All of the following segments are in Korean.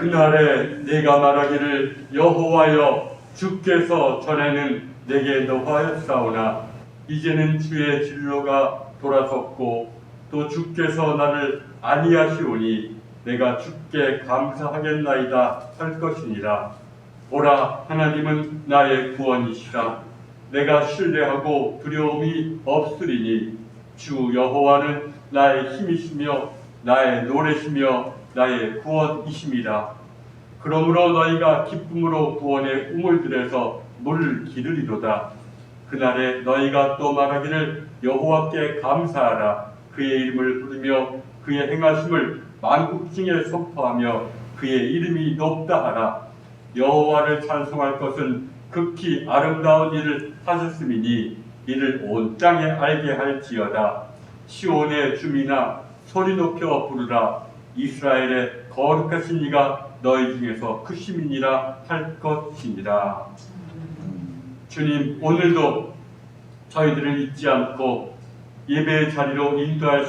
그날에 내가 말하기를 여호와여 주께서 전에는 내게 노하였사오나 이제는 주의 진로가 돌아섰고 또 주께서 나를 아니하시오니 내가 주께 감사하겠나이다 할 것이니라. 보라, 하나님은 나의 구원이시라. 내가 신뢰하고 두려움이 없으리니 주 여호와는 나의 힘이시며 나의 노래시며 나의 구원이심이라. 그러므로 너희가 기쁨으로 구원의 우물들에서 물을 기르리로다. 그날에 너희가 또 말하기를 여호와께 감사하라. 그의 이름을 부르며 그의 행하심을 만국 중에 선포하며 그의 이름이 높다 하라. 여호와를 찬송할 것은 극히 아름다운 일을 하셨음이니 이를 온 땅에 알게 할지어다. 시온의 주민아 소리 높여 부르라. 이스라엘의 거룩하신 이가 너희 중에서 크심이니라 할 것이니라. 주님, 오늘도 저희들을 잊지 않고 예배의 자리로 인도하여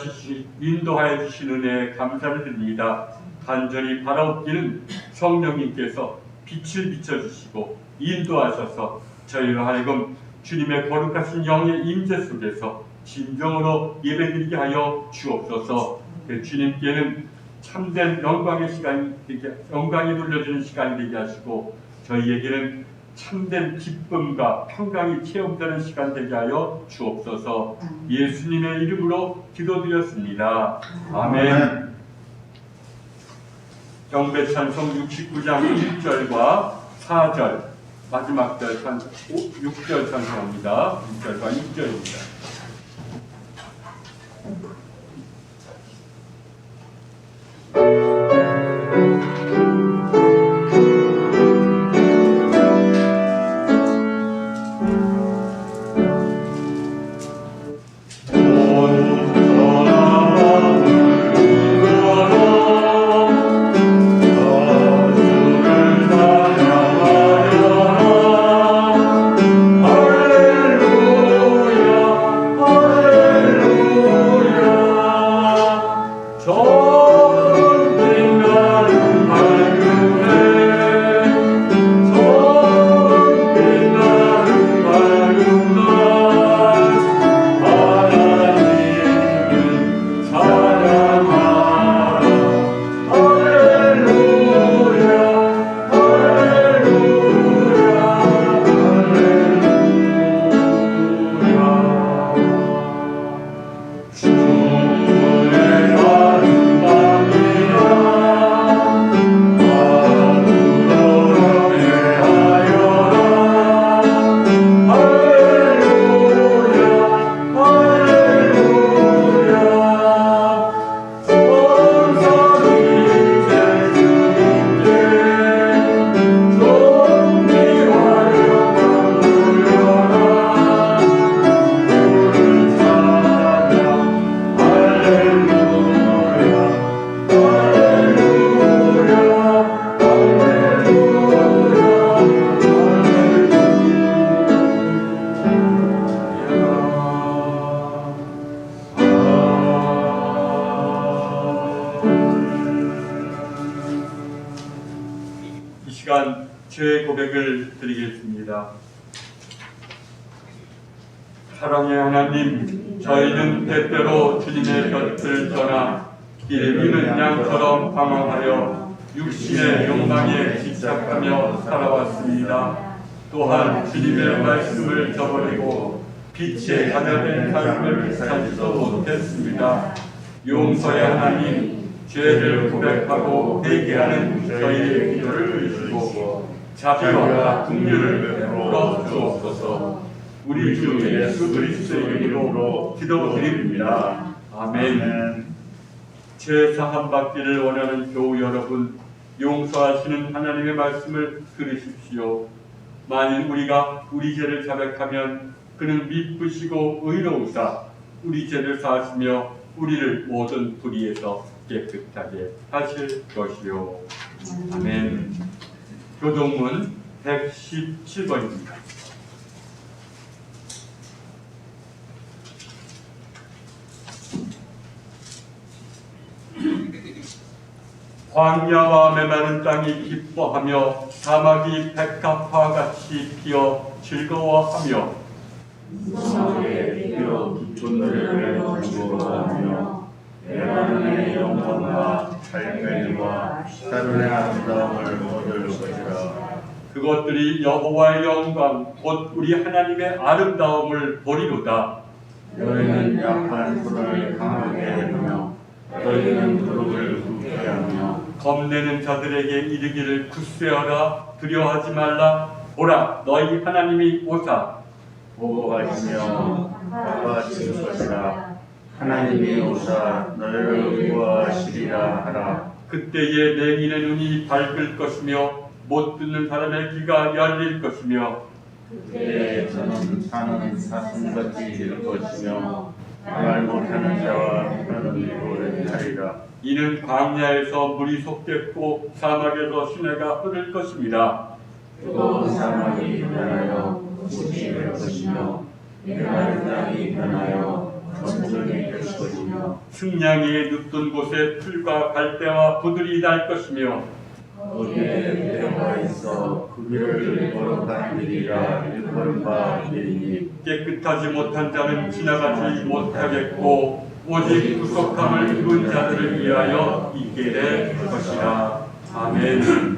주신 은혜에 감사를 드립니다. 간절히 바라옵기는 성령님께서 빛을 비춰주시고 인도하셔서 저희로 하여금 주님의 거룩하신 영의 임재 속에서 진정으로 예배드리게 하여 주옵소서. 주님께는 참된 영광의 시간이 되게, 영광이 돌려주는 시간이 되게 하시고 저희에게는 참된 기쁨과 평강이 체험되는 시간 되게 하여 주옵소서. 예수님의 이름으로 기도드렸습니다. 아멘. 경배찬송 69장 1절과 4절 마지막 절 6절 찬송합니다. 1절과 6절입니다. 죄의 고백을 드리겠습니다. 사랑의 하나님, 저희는 때때로 주님의 곁을 떠나 길미는 양처럼 방황하여 육신의 욕망에 집착하며 살아왔습니다. 또한 주님의 말씀을 저버리고 빛에 가려된 삶을 살지도 못했습니다. 용서의 하나님, 죄를 고백하고 회개하는 저희의 기도를 주시고 자비와 긍휼을 베풀어 주옵소서. 우리 주 예수 그리스도의 이름으로 기도드립니다. 아멘. 죄 사함 받기를 원하는 교우 여러분, 용서하시는 하나님의 말씀을 들으십시오. 만일 우리가 우리 죄를 자백하면 그는 미쁘시고 의로우사 우리 죄를 사하시며 우리를 모든 불의에서 깨끗하게 하실 것이요. 아멘. 교동문 117번입니다. 광야와 메마른 땅이 기뻐하며 사막이 백합화 같이 피어 즐거워하며 사막에 피어 깊은 노래를 즐거워하며 레바논의 영광과 갈멜리와 샤론의 아름다움을 얻을 것이라. 그것들이 여호와의 영광 곧 우리 하나님의 아름다움을 보리로다. 너희는 약한 손을 강하게 하며 너희는 무릎을 굽게 하며 겁내는 자들에게 이르기를 굳세어라 두려워하지 말라. 보라 너희 하나님이 오사 보호하시며 도와주실 것이라. 하나님이 오사 너희를 구하시리라 하라. 그때에 맹인의 눈이 밝을 것이며 못 듣는 사람의 귀가 열릴 것이며 그때에 저는 사는 사슴같이 될 것이며 말 못하는 자와 하는 이를 하리라. 이는 광야에서 물이 솟겠고 사막에서 시내가 흐를 것입니다. 또 사막이 변하여 붓이 될 것이며 메마른 땅이 변하여 전전이 될 것이며 승냥이의 눕던 곳에 풀과 갈대와 부들이 날 것이며 거기에 배가 있어 그 길을 걸어가느니라. 일컬은 바 되리니 깨끗하지 못한 자는 지나가지 못하겠고 오직 구속함을 입은 자들을 위하여 있게 될 것이라. 아멘.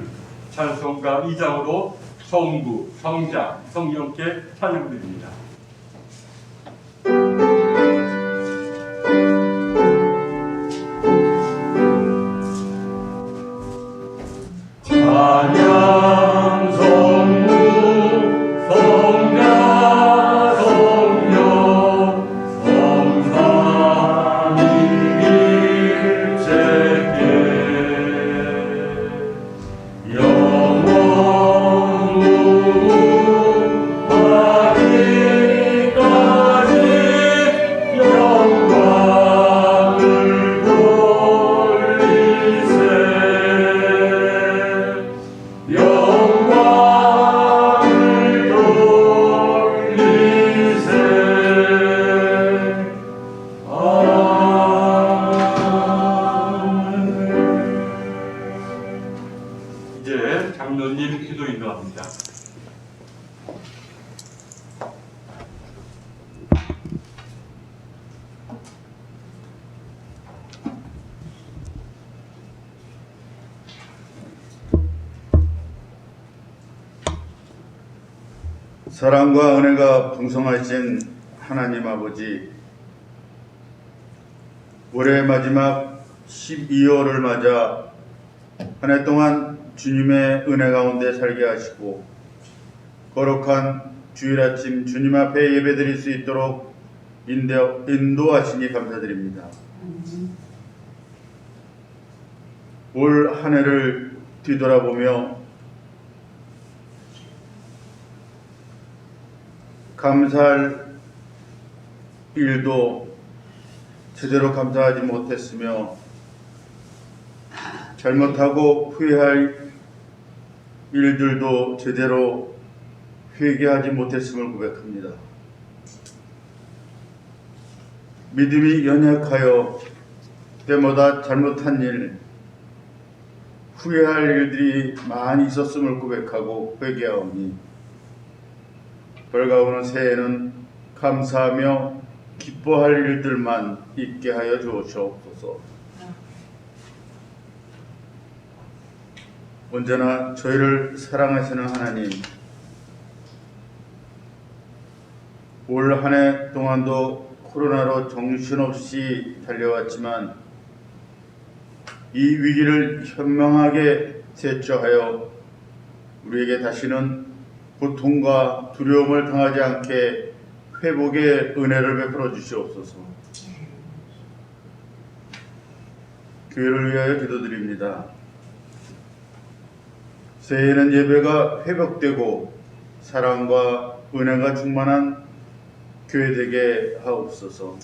찬송가 2장으로 성부, 성자, 성령께 찬양드립니다. 찬양 성부 성자 성령 성삼위일 제께 영원하기까지 영광을 돌리세. 영광을 돌리세. 아멘. 이제 장로님 기도 인도합니다. 사랑과 은혜가 풍성하신 하나님 아버지, 올해 마지막 12월을 맞아 한 해 동안 주님의 은혜 가운데 살게 하시고 거룩한 주일 아침 주님 앞에 예배드릴 수 있도록 인도하시니 감사드립니다. 올 한 해를 뒤돌아보며 감사할 일도 제대로 감사하지 못했으며 잘못하고 후회할 일들도 제대로 회개하지 못했음을 고백합니다. 믿음이 연약하여 때마다 잘못한 일, 후회할 일들이 많이 있었음을 고백하고 회개하오니 벌가오는 새해에는 감사하며 기뻐할 일들만 있게 하여 주옵소서. 언제나 저희를 사랑하시는 하나님, 올 한 해 동안도 코로나로 정신없이 달려왔지만 이 위기를 현명하게 대처하여 우리에게 다시는 고통과 두려움을 당하지 않게 회복의 은혜를 베풀어 주시옵소서. 교회를 위하여 기도드립니다. 새해에는 예배가 회복되고 사랑과 은혜가 충만한 교회 되게 하옵소서.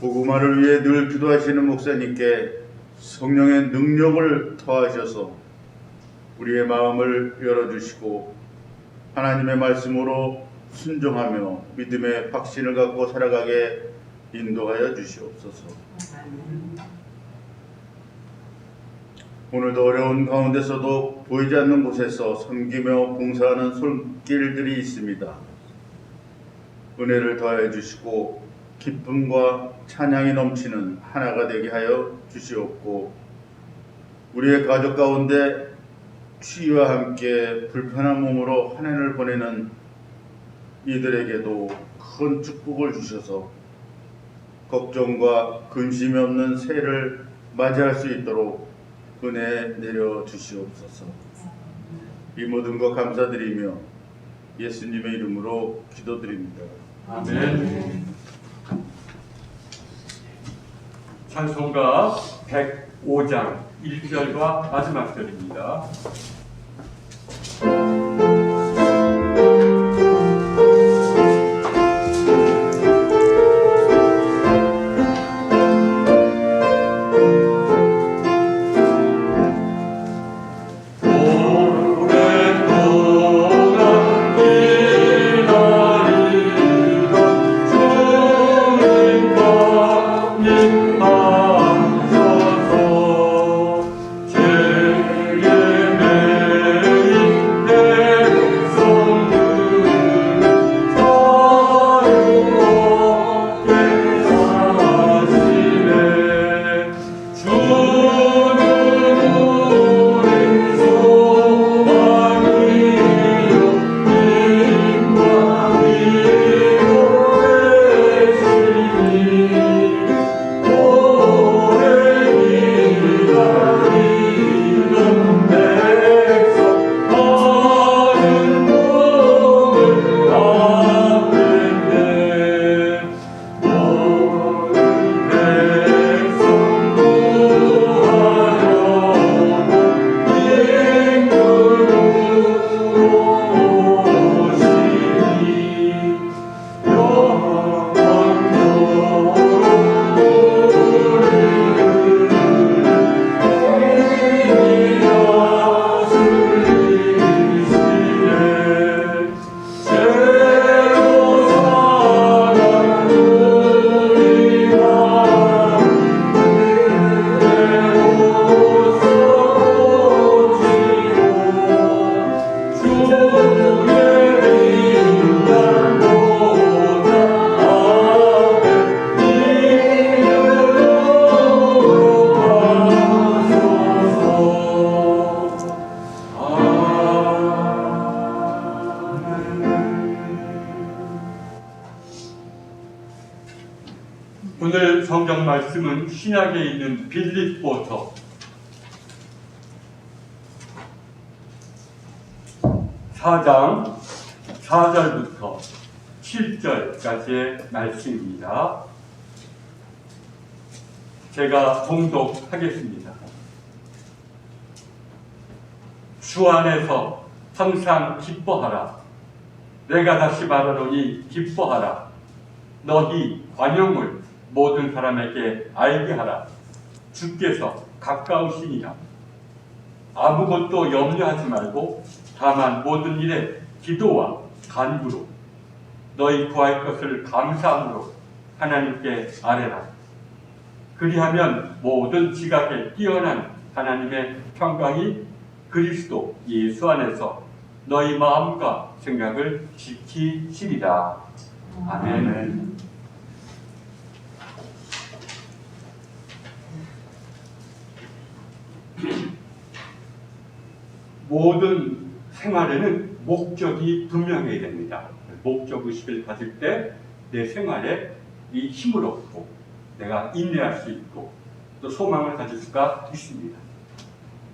복음화를 위해 늘 기도하시는 목사님께 성령의 능력을 더하셔서 우리의 마음을 열어주시고 하나님의 말씀으로 순종하며 믿음의 확신을 갖고 살아가게 인도하여 주시옵소서. 오늘도 어려운 가운데서도 보이지 않는 곳에서 섬기며 봉사하는 손길들이 있습니다. 은혜를 더해 주시고 기쁨과 찬양이 넘치는 하나가 되게 하여 주시옵고, 우리의 가족 가운데 추위와 함께 불편한 몸으로 한 해를 보내는 이들에게도 큰 축복을 주셔서 걱정과 근심이 없는 새해를 맞이할 수 있도록 은혜 내려 주시옵소서. 이 모든 것 감사드리며 예수님의 이름으로 기도드립니다. 아멘. 찬송가 105장 1절과 마지막 절입니다. 오늘 성경 말씀은 신약에 있는 빌립보서 4장 4절부터 7절까지의 말씀입니다. 제가 봉독하겠습니다. 주 안에서 항상 기뻐하라. 내가 다시 말하노니 기뻐하라. 너희 관용을 모든 사람에게 알게 하라. 주께서 가까우시니라. 아무것도 염려하지 말고 다만 모든 일에 기도와 간구로 너희 구할 것을 감사함으로 하나님께 아뢰라. 그리하면 모든 지각에 뛰어난 하나님의 평강이 그리스도 예수 안에서 너희 마음과 생각을 지키시리라. 아멘. 모든 생활에는 목적이 분명해야 됩니다. 목적의식을 가질 때 내 생활에 이 힘을 얻고 내가 인내할 수 있고 또 소망을 가질 수가 있습니다.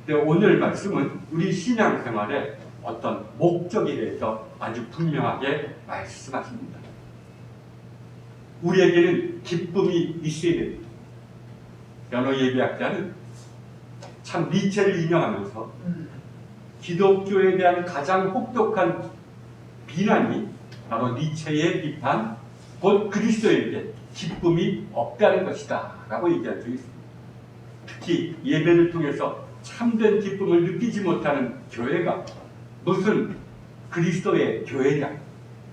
근데 오늘 말씀은 우리 신앙생활에 어떤 목적에 대해서 아주 분명하게 말씀하십니다. 우리에게는 기쁨이 있어야 됩니다. 연호 예비학자는 참 니체를 인용하면서 기독교에 대한 가장 혹독한 비난이 바로 니체의 비판, 곧 그리스도에게 기쁨이 없다는 것이다 라고 얘기한 적이 있습니다. 특히 예배를 통해서 참된 기쁨을 느끼지 못하는 교회가 무슨 그리스도의 교회냐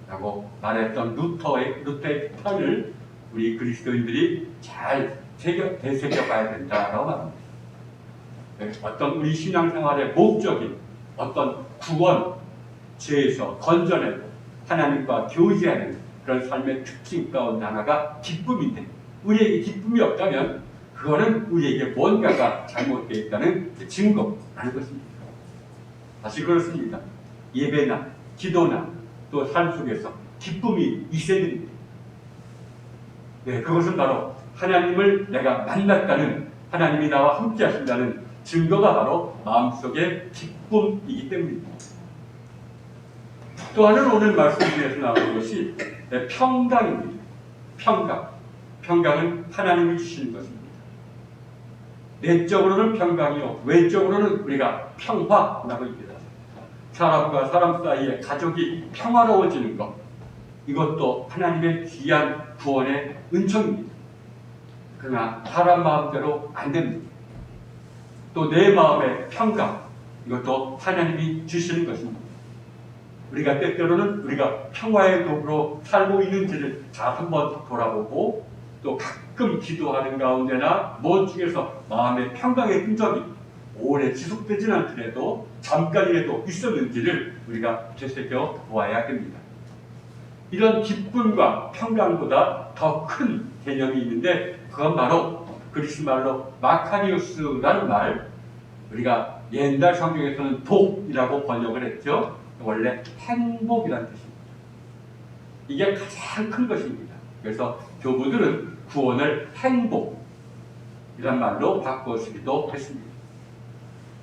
라고 말했던 루터의 비판을 우리 그리스도인들이 잘 되새겨봐야 된다라고 말합니다. 어떤 우리 신앙생활의 목적인 어떤 구원, 죄에서 건져내고 하나님과 교제하는 그런 삶의 특징 가운데 하나가 기쁨인데, 우리에게 기쁨이 없다면 그거는 우리에게 뭔가가 잘못되어 있다는 증거라는 것입니다. 다시 그렇습니다. 예배나 기도나 또 삶 속에서 기쁨이 있어야 됩니다. 네, 그것은 바로 하나님을 내가 만났다는, 하나님이 나와 함께 하신다는 증거가 바로 마음속의 기쁨이기 때문입니다. 또 하나는 오늘 말씀 중에서 나오는 것이 평강입니다. 평강. 평강은 하나님이 주시는 것입니다. 내적으로는 평강이요, 외적으로는 우리가 평화라고 얘기합니다. 사람과 사람 사이에 가족이 평화로워지는 것, 이것도 하나님의 귀한 구원의 은총입니다. 그러나 사람 마음대로 안 됩니다. 또 내 마음의 평강, 이것도 하나님이 주시는 것입니다. 우리가 때때로는 우리가 평화의 도구로 살고 있는지를 잘 한번 돌아보고, 또 가끔 기도하는 가운데나 무엇 중에서 마음의 평강의 흔적이 오래 지속되지는 않더라도 잠깐이라도 있었는지를 우리가 되새겨 보아야 됩니다. 이런 기쁨과 평강보다 더 큰 개념이 있는데, 그건 바로 그리스 말로 마카리우스라는 말, 우리가 옛날 성경에서는 복이라고 번역을 했죠. 원래 행복이라는 뜻입니다. 이게 가장 큰 것입니다. 그래서 교부들은 구원을 행복이란 말로 바꿔 쓰기도 했습니다.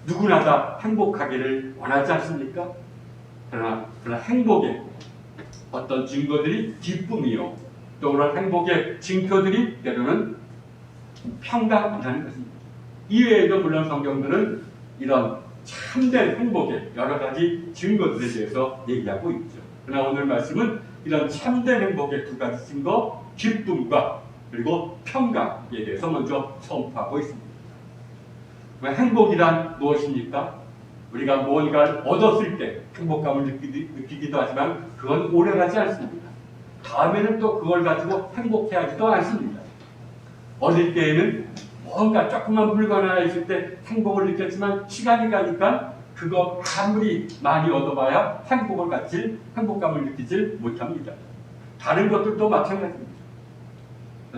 누구나 다 행복하기를 원하지 않습니까? 그러나 행복의 어떤 증거들이 기쁨이요, 또 그런 행복의 징표들이 때로는 평강이라는 것입니다. 이외에도 물론 성경들은 이런 참된 행복의 여러 가지 증거들에 대해서 얘기하고 있죠. 그러나 오늘 말씀은 이런 참된 행복의 두 가지 증거, 기쁨과 그리고 평강에 대해서 먼저 선포하고 있습니다. 행복이란 무엇입니까? 우리가 무언가를 얻었을 때 행복감을 느끼기도 하지만 그건 오래가지 않습니다. 다음에는 또 그걸 가지고 행복해하지도 않습니다. 어릴 때에는 뭔가 조금만 물건 하나 있을 때 행복을 느꼈지만 시간이 가니까 그거 아무리 많이 얻어봐야 행복감을 느끼질 못합니다. 다른 것들도 마찬가지입니다.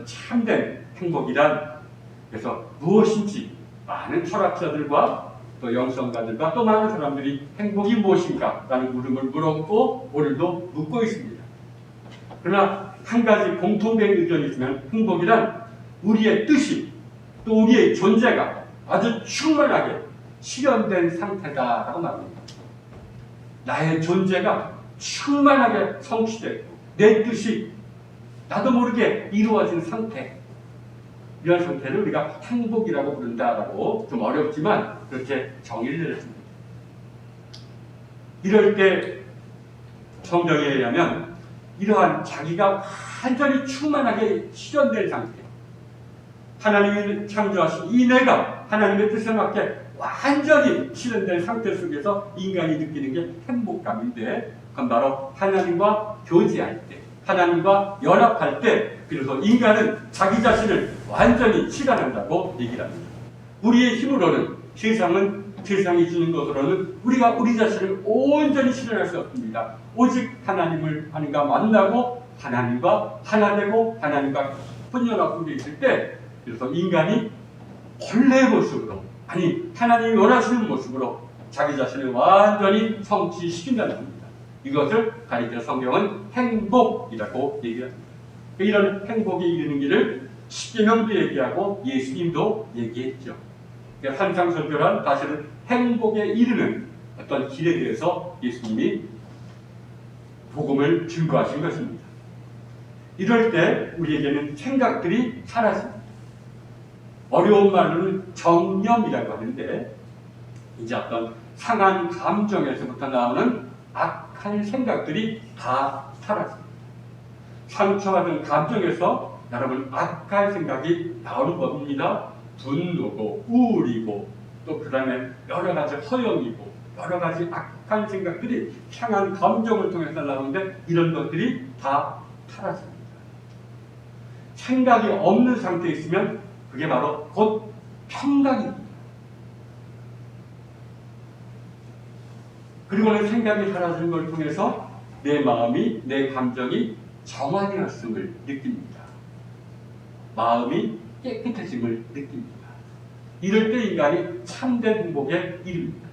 참된 행복이란, 그래서 무엇인지 많은 철학자들과 또 영성가들과 또 많은 사람들이 행복이 무엇인가 라는 물음을 물었고 오늘도 묻고 있습니다. 그러나 한 가지 공통된 의견이 있으면, 행복이란 우리의 뜻이 또 우리의 존재가 아주 충만하게 실현된 상태다라고 말합니다. 나의 존재가 충만하게 성취되고 내 뜻이 나도 모르게 이루어진 상태, 이런 상태를 우리가 행복이라고 부른다라고, 좀 어렵지만 그렇게 정의를 내렸습니다. 이럴 때 성경에 의하면 이러한 자기가 완전히 충만하게 실현된 상태, 하나님이 창조하신 이 내가 하나님의 뜻에 맞게 완전히 실현된 상태 속에서 인간이 느끼는 게 행복감인데, 그건 바로 하나님과 교제할 때, 하나님과 연합할 때, 그래서 인간은 자기 자신을 완전히 실현한다고 얘기를 합니다. 우리의 힘으로는, 세상이 주는 것으로는 우리가 우리 자신을 온전히 실현할 수 없습니다. 오직 하나님을 만나고 하나님과 하나 되고 하나님과 혼연하고 있을 때, 그래서 인간이 본래의 모습으로, 아니 하나님이 원하시는 모습으로 자기 자신을 완전히 성취시킨다는 겁니다. 이것을 가리켜 성경은 행복이라고 얘기합니다. 이런 행복에 이르는 길을 십계명도 얘기하고 예수님도 얘기했죠. 환상선교란 사실은 행복에 이르는 어떤 길에 대해서 예수님이 복음을 증거하신 것입니다. 이럴 때 우리에게는 생각들이 사라집니다. 어려운 말로는 정념이라고 하는데, 이제 어떤 상한 감정에서부터 나오는 악한 생각들이 다 사라집니다. 상처받은 감정에서 여러분 악한 생각이 나오는 법입니다. 분노고 우울이고 또 그 다음에 여러 가지 허영이고 여러 가지 악한 생각들이 상한 감정을 통해서 나오는데, 이런 것들이 다 사라집니다. 생각이 없는 상태에 있으면 그게 바로 곧 평강입니다. 그리고는 생각이 사라지는 걸 통해서 내 마음이, 내 감정이 정화되었음을 느낍니다. 마음이 깨끗해짐을 느낍니다. 이럴 때 인간이 참된 행복에 이릅니다.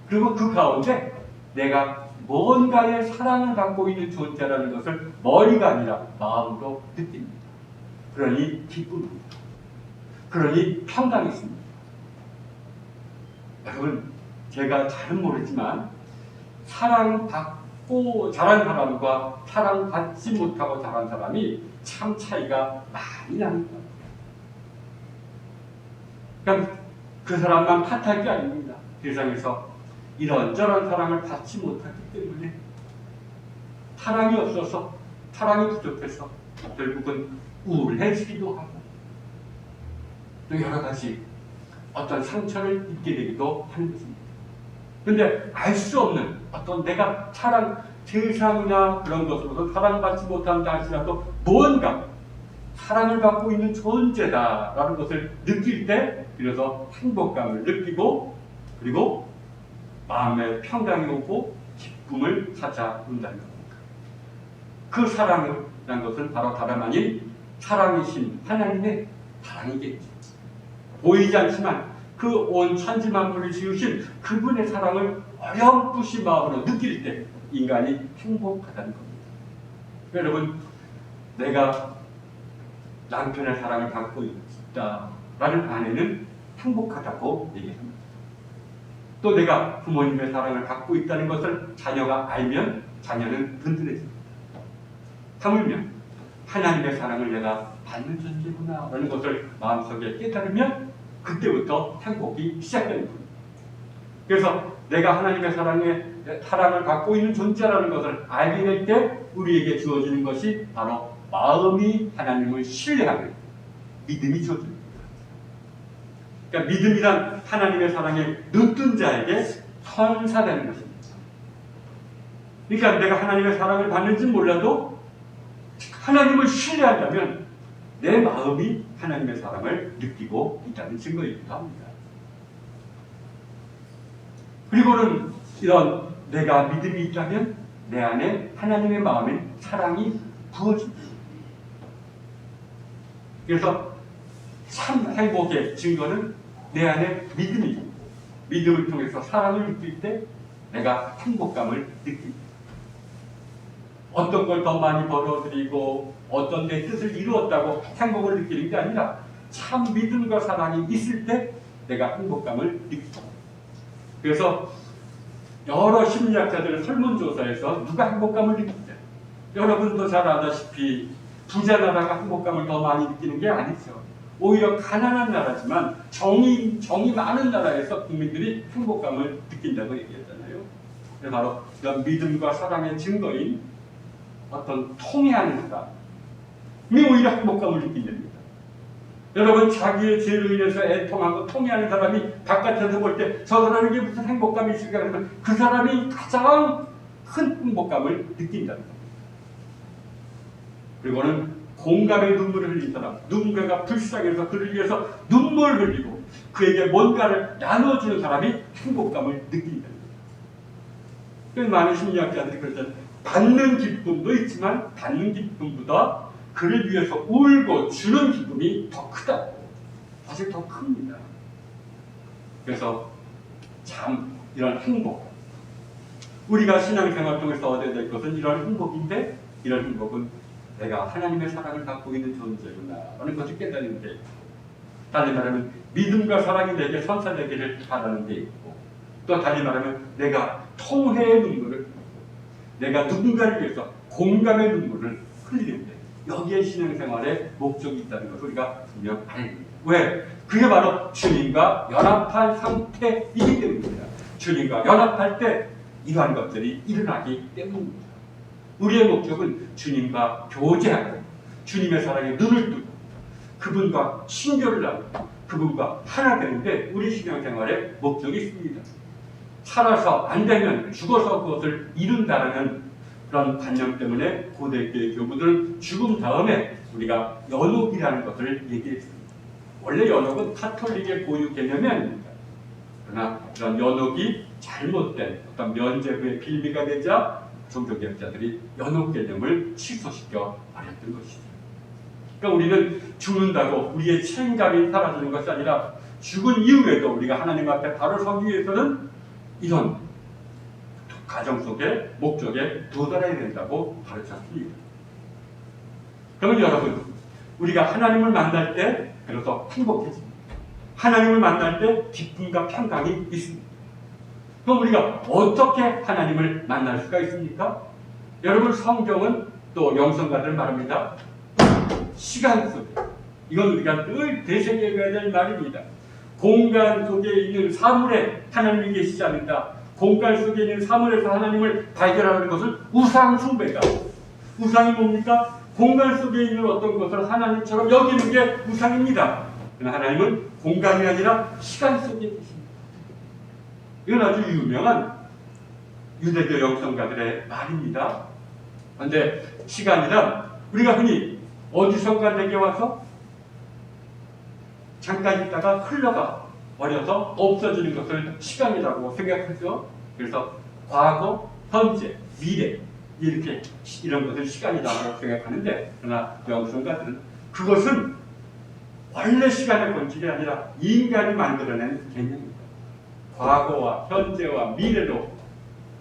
그리고 그 가운데 내가 뭔가의 사랑을 받고 있는 존재라는 것을 머리가 아니라 마음으로 느낍니다. 그러니 기쁨입니다. 그러니 평강이 있습니다. 여러분, 제가 잘은 모르지만 사랑받고 자란 사람과 사랑받지 못하고 자란 사람이 참 차이가 많이 납니다. 그러니까 그 사람만 탓할 게 아닙니다. 세상에서 이런저런 사랑을 받지 못하기 때문에 사랑이 없어서, 사랑이 부족해서 결국은 우울해지기도 하고 또 여러 가지 어떤 상처를 입게 되기도 하는 것입니다. 그런데 알 수 없는 어떤 내가 세상이나 그런 것으로도 사랑받지 못한다 할지라도 무언가 사랑을 받고 있는 존재다라는 것을 느낄 때 비로소 행복감을 느끼고 그리고 마음에 평강이 오고 기쁨을 찾아온다는 겁니다. 그 사랑이라는 것은 바로 다름 아닌 사랑이신 하나님의 사랑이겠죠. 보이지 않지만 그 온 천지 만물을 지으신 그분의 사랑을 어렴풋이 마음으로 느낄 때 인간이 행복하다는 겁니다. 여러분, 내가 남편의 사랑을 받고 있다라는 아내는 행복하다고 얘기합니다. 또 내가 부모님의 사랑을 받고 있다는 것을 자녀가 알면 자녀는 든든해집니다. 하물며 하나님의 사랑을 내가 받는 존재구나 라는 것을 마음속에 깨달으면 그때부터 행복이 시작되는 겁니다. 그래서 내가 하나님의 사랑을 받고 있는 존재라는 것을 알게 될 때 우리에게 주어지는 것이 바로 마음이 하나님을 신뢰하는 믿음이 주어집니다. 그러니까 믿음이란 하나님의 사랑에 늦든 자에게 선사되는 것입니다. 그러니까 내가 하나님의 사랑을 받는지는 몰라도 하나님을 신뢰한다면 내 마음이 하나님의 사랑을 느끼고 있다는 증거이기도 합니다. 그리고는 이런 내가 믿음이 있다면 내 안에 하나님의 마음인 사랑이 부어집니다. 그래서 참 행복의 증거는 내 안에 믿음이고 믿음을 통해서 사랑을 느낄 때 내가 행복감을 느낍니다. 어떤 걸 더 많이 벌어들이고 어떤 내 뜻을 이루었다고 행복을 느끼는 게 아니라 참 믿음과 사랑이 있을 때 내가 행복감을 느끼죠. 그래서 여러 심리학자들의 설문조사에서 누가 행복감을 느끼냐, 여러분도 잘 아다시피 부자 나라가 행복감을 더 많이 느끼는 게 아니죠. 오히려 가난한 나라지만 정이 많은 나라에서 국민들이 행복감을 느낀다고 얘기했잖아요. 바로 이런 믿음과 사랑의 증거인 어떤 통해하는 사람이 오히려 행복감을 느낀답니다. 여러분, 자기의 죄로 인해서 애통하고 통해하는 사람이 바깥에서 볼 때 저 사람에게 무슨 행복감이 있을까 하면 그 사람이 가장 큰 행복감을 느낀다는 겁니다. 그리고는 공감의 눈물을 흘린 사람, 누군가가 불쌍해서 그를 위해서 눈물을 흘리고 그에게 뭔가를 나눠주는 사람이 행복감을 느낀다는 겁니다. 많은 심리학자들이 그러잖아요. 받는 기쁨도 있지만 받는 기쁨보다 그를 위해서 울고 주는 기쁨이 더 크다. 사실 더 큽니다. 그래서 참 이런 행복, 우리가 신앙생활 통해서 얻어야 될 것은 이런 행복인데, 이런 행복은 내가 하나님의 사랑을 받고 있는 존재구나 라는 것을 깨달는 데 있고, 다시 말하면 믿음과 사랑이 내게 선사되기를 바라는 데 있고, 또 다시 말하면 내가 통회의 눈물을, 내가 누군가를 위해서 공감의 눈물을 흘리는데 여기에 신앙생활의 목적이 있다는 것을 우리가 분명 알아야 됩니다. 왜? 그게 바로 주님과 연합한 상태이기 때문입니다. 주님과 연합할 때 이러한 것들이 일어나기 때문입니다. 우리의 목적은 주님과 교제하고 주님의 사랑에 눈을 뜨고 그분과 친교를 나누고 그분과 하나 되는데 우리 신앙생활의 목적이 있습니다. 살아서 안 되면 죽어서 그것을 이룬다는 그런 관념 때문에 고대교회 교부들은 죽음 다음에 우리가 연옥이라는 것을 얘기했습니다. 원래 연옥은 카톨릭의 고유 개념이 아닙니다. 그러나 이런 연옥이 잘못된 어떤 면죄부의 빌미가 되자 종교개혁자들이 연옥 개념을 취소시켜 버렸던 것이죠. 그러니까 우리는 죽는다고 우리의 책임감이 사라지는 것이 아니라 죽은 이후에도 우리가 하나님 앞에 바로 서기 위해서는 이런 가정 속의 목적에 도달해야 된다고 가르쳤습니다. 그러면 여러분, 우리가 하나님을 만날 때 그래서 행복해집니다. 하나님을 만날 때 기쁨과 평강이 있습니다. 그럼 우리가 어떻게 하나님을 만날 수가 있습니까? 여러분, 성경은 또 영성가들 말합니다. 시간 속에, 이건 우리가 늘 되새겨야 될 말입니다. 공간 속에 있는 사물에 하나님이 계시지 않는다. 공간 속에 있는 사물에서 하나님을 발견하는 것은 우상 숭배다. 우상이 뭡니까? 공간 속에 있는 어떤 것을 하나님처럼 여기는 게 우상입니다. 그러나 하나님은 공간이 아니라 시간 속에 계십니다. 이건 아주 유명한 유대교 영성가들의 말입니다. 그런데 시간이란 우리가 흔히 어디선가 내게 와서 잠깐 있다가 흘러가 버려서 없어지는 것을 시간이라고 생각하죠. 그래서 과거, 현재, 미래 이렇게 이런 것을 시간이라고 생각하는데, 그러나 영성가들은 그것은 원래 시간의 본질이 아니라 인간이 만들어낸 개념입니다. 과거와 현재와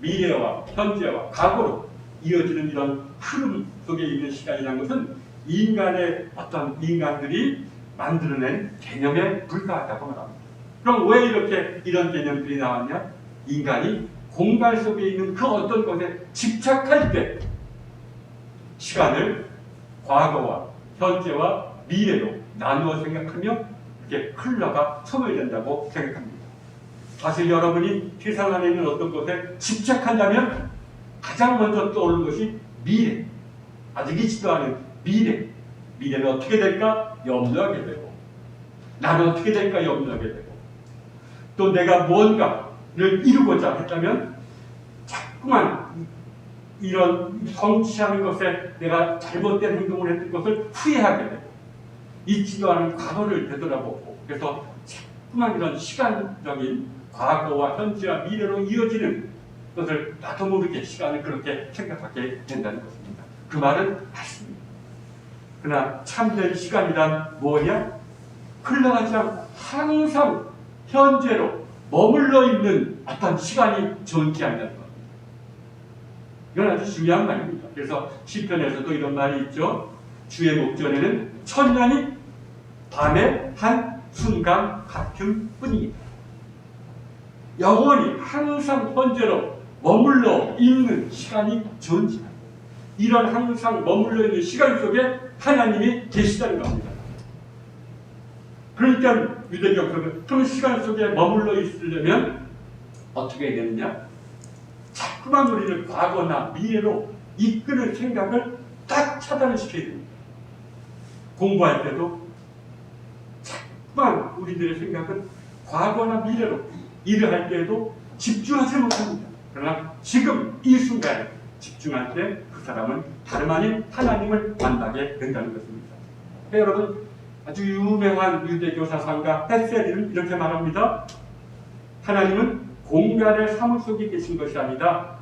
미래와 현재와 과거로 이어지는 이런 흐름 속에 있는 시간이라는 것은 인간들이 만들어낸 개념에 불과하다고 말합니다. 그럼 왜 이렇게 이런 개념들이 나왔냐? 인간이 공간 속에 있는 그 어떤 것에 집착할 때 시간을 과거와 현재와 미래로 나누어 생각하며 이렇게 흘러가 소멸된다고 생각합니다. 사실 여러분이 세상 안에 있는 어떤 것에 집착한다면 가장 먼저 떠오르는 것이 미래, 아직 있지도 않은 미래. 미래는 어떻게 될까 염려하게 되고, 나는 어떻게 될까 염려하게 되고, 또 내가 뭔가를 이루고자 했다면 자꾸만 이런 성취하는 것에 내가 잘못된 행동을 했던 것을 후회하게 되고, 있지도 않은 과거를 되돌아보고, 그래서 자꾸만 이런 시간적인 과거와 현재와 미래로 이어지는 것을 나도 모르게 시간을 그렇게 생각하게 된다는 것입니다. 그 말은 맞습니다. 그러나 참된 시간이란 뭐냐? 흘러가지 않고 항상 현재로 머물러 있는 어떤 시간이 존재한다는 겁니다. 이건 아주 중요한 말입니다. 그래서 시편에서도 이런 말이 있죠. 주의 목전에는 천년이 밤의 한 순간 같은 뿐입니다. 영원히 항상 현재로 머물러 있는 시간이 존재합니다. 이런 항상 머물러 있는 시간 속에 하나님이 계시다는 겁니다. 그러니까 유대교는 그 시간 속에 머물러 있으려면 어떻게 해야 되느냐? 자꾸만 우리를 과거나 미래로 이끄는 생각을 딱 차단을 시켜야 됩니다. 공부할 때도 자꾸만 우리들의 생각은 과거나 미래로, 일을 할 때에도 집중하지 못합니다. 그러나 지금 이 순간에 집중할 때 그 사람은 다름 아닌 하나님을 만나게 된다는 것입니다. 여러분, 아주 유명한 유대교 사상가 헬셀은 이렇게 말합니다. 하나님은 공간의 사물 속에 계신 것이 아니다.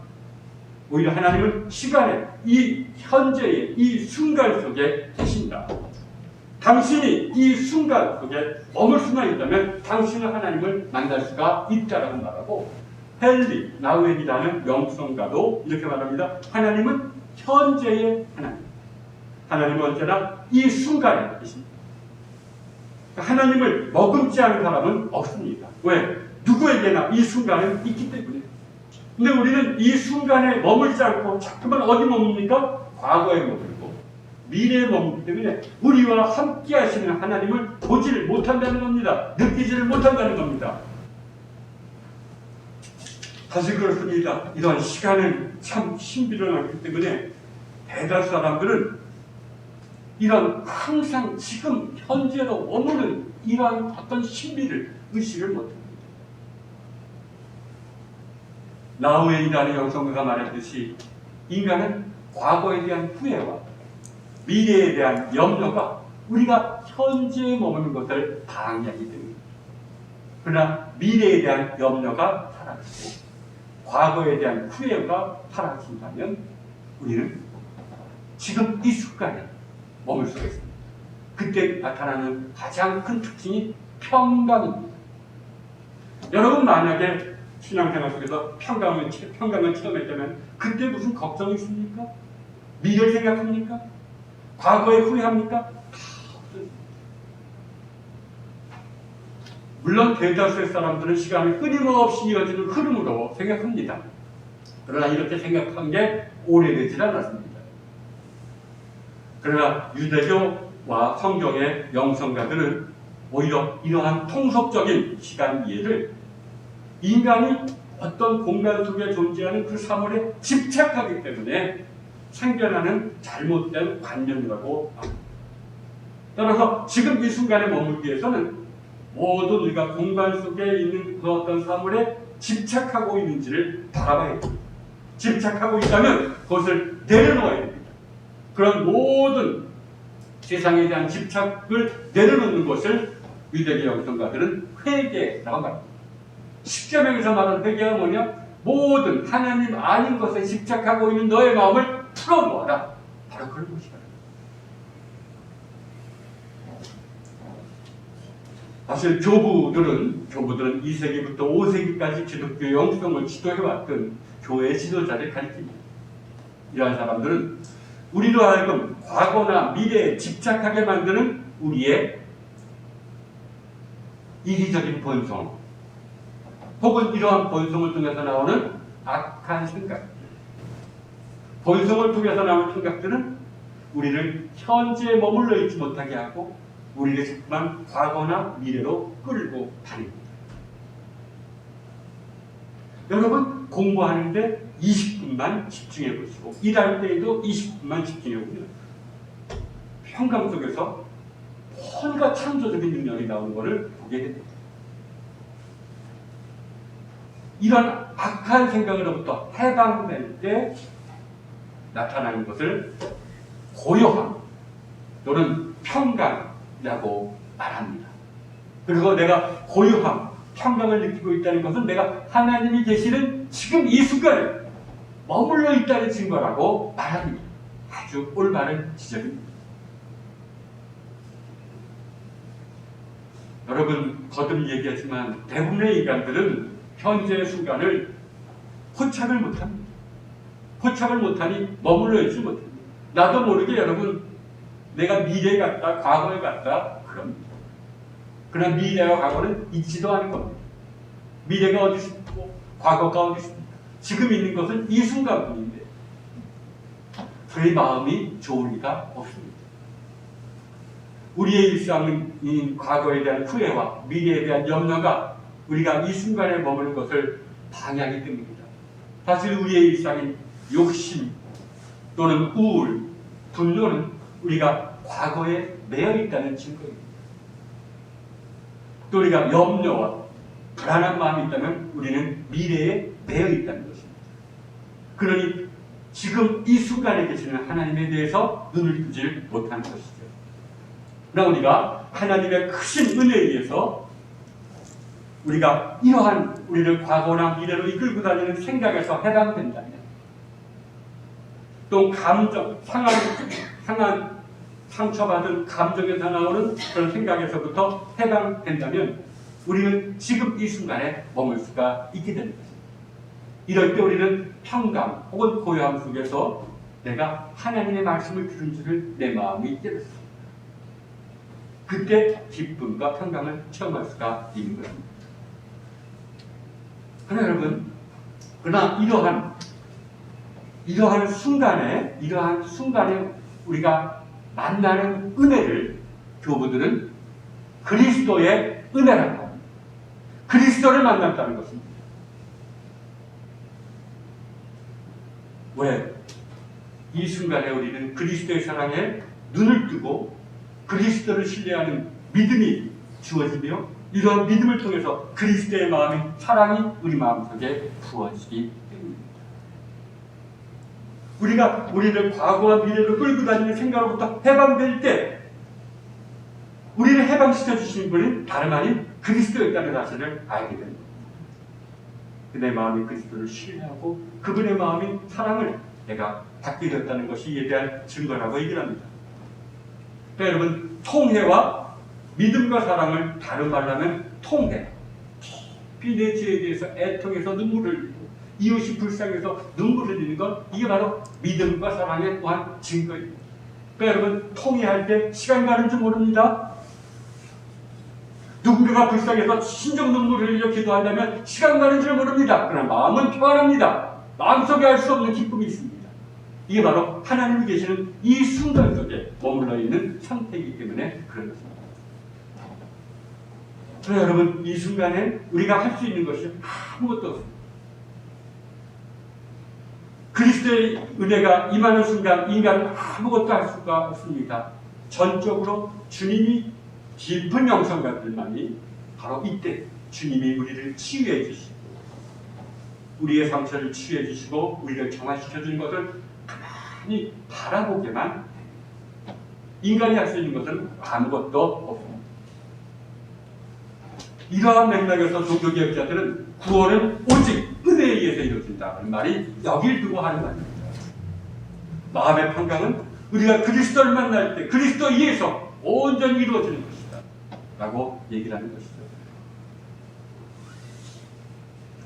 오히려 하나님은 시간의 이 현재의 이 순간 속에 계신다. 당신이 이 순간 속에 머물 수만 있다면 당신은 하나님을 만날 수가 있다라고 말하고, 헨리 나우엔이라는 영성가도 이렇게 말합니다. 하나님은 현재의 하나님. 하나님은 언제나 이 순간에 계십니다. 하나님을 머금지 않은 사람은 없습니다. 왜? 누구에게나 이 순간은 있기 때문에. 근데 우리는 이 순간에 머물지 않고 자꾸만 어디 머뭅니까? 과거에 머물고 미래에 머물기 때문에 우리와 함께 하시는 하나님을 보지를 못한다는 겁니다. 느끼지를 못한다는 겁니다. 사실 그렇습니다. 이런 시간은 참 신비로웠기 때문에 대다수 사람들은 이런 항상 지금 현재로 머무는 이러한 어떤 신비를 의식을 못합니다. 나우엔이라는 영성가가 말했듯이 인간은 과거에 대한 후회와 미래에 대한 염려가 우리가 현재에 머무는 것을 방해하기 때문입니다. 그러나 미래에 대한 염려가 사라지고 과거에 대한 후회가 사라진다면 우리는 지금 이 순간에 머물 수가 있습니다. 그때 나타나는 가장 큰 특징이 평강입니다. 여러분 만약에 신앙생활 속에서 평강을 체험했다면 그때 무슨 걱정이 있습니까? 미래를 생각합니까? 과거에 후회합니까? 물론 대다수의 사람들은 시간이 끊임없이 이어지는 흐름으로 생각합니다. 그러나 이렇게 생각한 게 오래되질 않았습니다. 그러나 유대교와 성경의 영성가들은 오히려 이러한 통속적인 시간 이해를 인간이 어떤 공간 속에 존재하는 그 사물에 집착하기 때문에 생겨나는 잘못된 관념이라고 합니다. 따라서 지금 이 순간에 머물기 위해서는 모두 우리가 공간 속에 있는 그 어떤 사물에 집착하고 있는지를 바라봐야 됩니다. 집착하고 있다면 그것을 내려놓아야 됩니다. 그런 모든 세상에 대한 집착을 내려놓는 것을 유대교 영성가들은 회개라고 말합니다. 십계명에서 말하는 회개가 뭐냐? 모든 하나님 아닌 것에 집착하고 있는 너의 마음을 풀어놓아라. 바로 그런 것이다. 사실 교부들은 2세기부터 5세기까지 기독교 영성을 지도해왔던 교회 지도자를 가리킵니다. 이러한 사람들은 우리로 하여금 과거나 미래에 집착하게 만드는 우리의 이기적인 본성 혹은 이러한 본성을 통해서 나오는 악한 생각, 본성을 통해서 나오는 생각들은 우리를 현재에 머물러 있지 못하게 하고 우리를 자꾸만 과거나 미래로 끌고 다닙니다. 여러분 공부하는데 20분만 집중해 보시고 일할 때에도 20분만 집중해 보면 평강 속에서 뭔가 창조적인 능력이 나오는 것을 보게 됩니다. 이런 악한 생각으로부터 해방될 때 나타나는 것을 고요함 또는 평강이라고 말합니다. 그리고 내가 고요함, 평강을 느끼고 있다는 것은 내가 하나님이 계시는 지금 이 순간에 머물러 있다는 증거라고 말합니다. 아주 올바른 지적입니다. 여러분 거듭 얘기하지만 대부분의 인간들은 현재의 순간을 포착을 못합니다. 포착을 못하니 머물러 있지 못합니다. 나도 모르게 여러분 내가 미래에 갔다 과거에 갔다 그럽니다. 그러나 미래와 과거는 있지도 않은 겁니다. 미래가 어디 있고 과거가 어디 있습니까? 지금 있는 것은 이 순간뿐인데 저희 마음이 좋을 리가 없습니다. 우리의 일상인 과거에 대한 후회와 미래에 대한 염려가 우리가 이 순간에 머무는 것을 방해하기 때문입니다. 사실 우리의 일상인 욕심 또는 우울, 분노는 우리가 과거에 매여 있다는 증거입니다. 또 우리가 염려와 불안한 마음이 있다면 우리는 미래에 매여 있다는 것입니다. 그러니 지금 이 순간에 계시는 하나님에 대해서 눈을 뜨지 못하는 것이죠. 그러나 우리가 하나님의 크신 은혜에 의해서 우리가 이러한 우리를 과거나 미래로 이끌고 다니는 생각에서 해방된다면 또 감정, 상처받은 감정에서 나오는 그런 생각에서부터 해방된다면 우리는 지금 이 순간에 머물 수가 있게 되는 것입니다. 이럴 때 우리는 평강 혹은 고요함 속에서 내가 하나님의 말씀을 들은 줄을 내 마음이 깨닫습니다. 그때 기쁨과 평강을 체험할 수가 있는 것입니다. 그러나 여러분, 이러한 순간에 우리가 만나는 은혜를 교부들은 그리스도의 은혜라고 합니다. 그리스도를 만났다는 것입니다. 왜? 이 순간에 우리는 그리스도의 사랑에 눈을 뜨고 그리스도를 신뢰하는 믿음이 주어지며 이러한 믿음을 통해서 그리스도의 마음인 사랑이 우리 마음속에 부어지기 때문입니다. 우리가 우리를 과거와 미래로 끌고 다니는 생각으로부터 해방될 때 우리를 해방시켜 주신 분은 다름 아닌 그리스도였다는 사실을 알게 됩니다. 내 마음이 그리스도를 신뢰하고 그분의 마음이 사랑을 내가 받게 되었다는 것이 이에 대한 증거라고 얘기를 합니다. 그러니까 여러분, 통회와 믿음과 사랑을 다른 말로 하면 통회. 깊이 내 죄에 대해서 애통해서 눈물을 흘리고 이웃이 불쌍해서 눈물을 흘리는 것, 이게 바로 믿음과 사랑의 또한 증거입니다. 그러니까 여러분, 통회할 때 시간 가는 줄 모릅니다. 누군가가 불쌍해서 신정 눈물을 흘려 기도한다면 시간 가는 줄 모릅니다. 그러나 마음은 평안합니다. 마음속에 알 수 없는 기쁨이 있습니다. 이게 바로 하나님이 계시는 이 순간 속에 머물러 있는 상태이기 때문에 그런 것입니다. 그래서 여러분, 이 순간에 우리가 할 수 있는 것이 아무것도 없습니다. 그리스도의 은혜가 임하는 순간 인간은 아무것도 할 수가 없습니다. 전적으로 주님이 깊은 영성가들만이 바로 이때 주님이 우리를 치유해 주시고 우리의 상처를 치유해 주시고 우리를 정화시켜 주는 것을 가만히 바라보게만 인간이 할 수 있는 것은 아무것도 없습니다. 이러한 맥락에서 종교개혁자들은 구원은 오직 은혜에 의해서 이루어진다는 말이 여길 두고 하는 말입니다. 마음의 평강은 우리가 그리스도를 만날 때 그리스도에 의해서 온전히 이루어지는 것이다 라고 얘기를 하는 것이죠.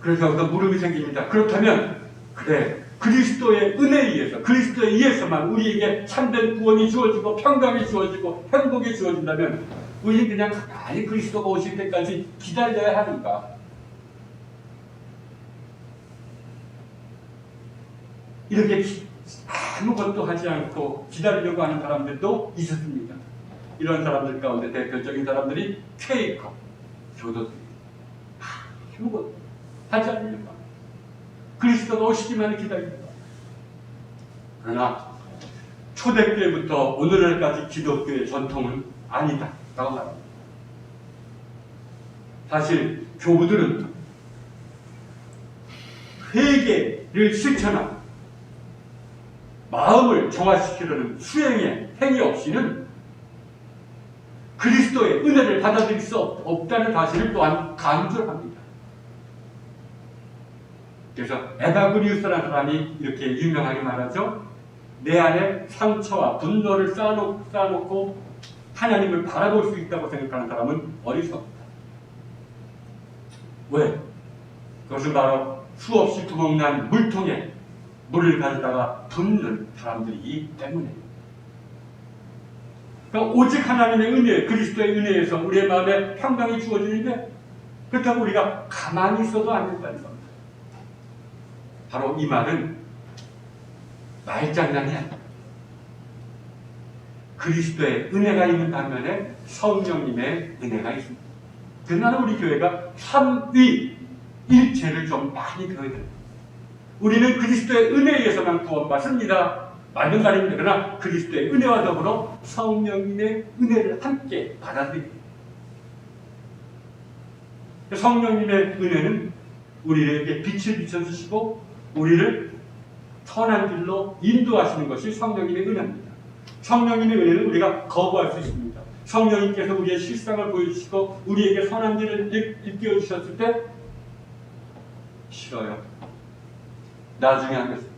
그래서 여기서 물음이 생깁니다. 그렇다면 그래, 그리스도의 은혜에 의해서 그리스도에 의해서만 우리에게 참된 구원이 주어지고 평강이 주어지고 행복이 주어진다면 우리는 그냥 가만히 그리스도가 오실 때까지 기다려야 하는가? 이렇게 아무것도 하지 않고 기다리려고 하는 사람들도 있었습니다. 이런 사람들 가운데 대표적인 사람들이 퀘이커 교도들입니다. 아무것도 하지 않으려고 합니다. 그리스도가 오시기만 기다립니다. 그러나 초대교회부터 오늘날까지 기독교의 전통은 아니다 라고 말합니다. 사실 교부들은 회개를 실천하고 마음을 정화시키려는 수행의 행위 없이는 그리스도의 은혜를 받아들일 수 없다는 사실을 또한 강조합니다. 그래서 에바그리우스라는 사람이 이렇게 유명하게 말하죠. 내 안에 상처와 분노를 쌓아놓고 하나님을 바라볼 수 있다고 생각하는 사람은 어리석다. 왜? 그것은 바로 수없이 구멍난 물통에 물을 가져다가 붓는 사람들이기 때문에. 그러니까 오직 하나님의 은혜, 그리스도의 은혜에서 우리의 마음에 평강이 주어지는데 그렇다고 우리가 가만히 있어도 안 된다는 겁니다. 바로 이 말은 말장난이 아니다. 그리스도의 은혜가 있는 반면에 성령님의 은혜가 있습니다. 그러나 우리 교회가 삼위일체를 좀 많이 배워야 됩니다. 우리는 그리스도의 은혜에 의해서만 구원받습니다. 맞는 말입니다. 그러나 그리스도의 은혜와 더불어 성령님의 은혜를 함께 받아들입니다. 성령님의 은혜는 우리에게 빛을 비춰주시고 우리를 선한 길로 인도하시는 것이 성령님의 은혜입니다. 성령님의 은혜는 우리가 거부할 수 있습니다. 성령님께서 우리의 실상을 보여주시고 우리에게 선한 길을 일깨워주셨을 때 싫어요. 나중에 하겠습니다.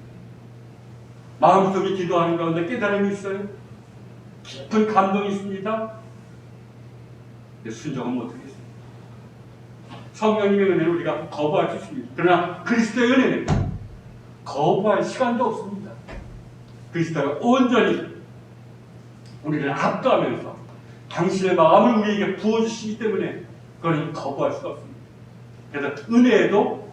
마음속에 기도하는 가운데 깨달음이 있어요. 깊은 감동이 있습니다. 근데 순종은 못하겠습니다. 성령님의 은혜를 우리가 거부할 수 있습니다. 그러나 그리스도의 은혜는 거부할 시간도 없습니다. 그리스도가 온전히 우리를 압도하면서 당신의 마음을 우리에게 부어주시기 때문에 그걸 거부할 수가 없습니다. 그래서 은혜에도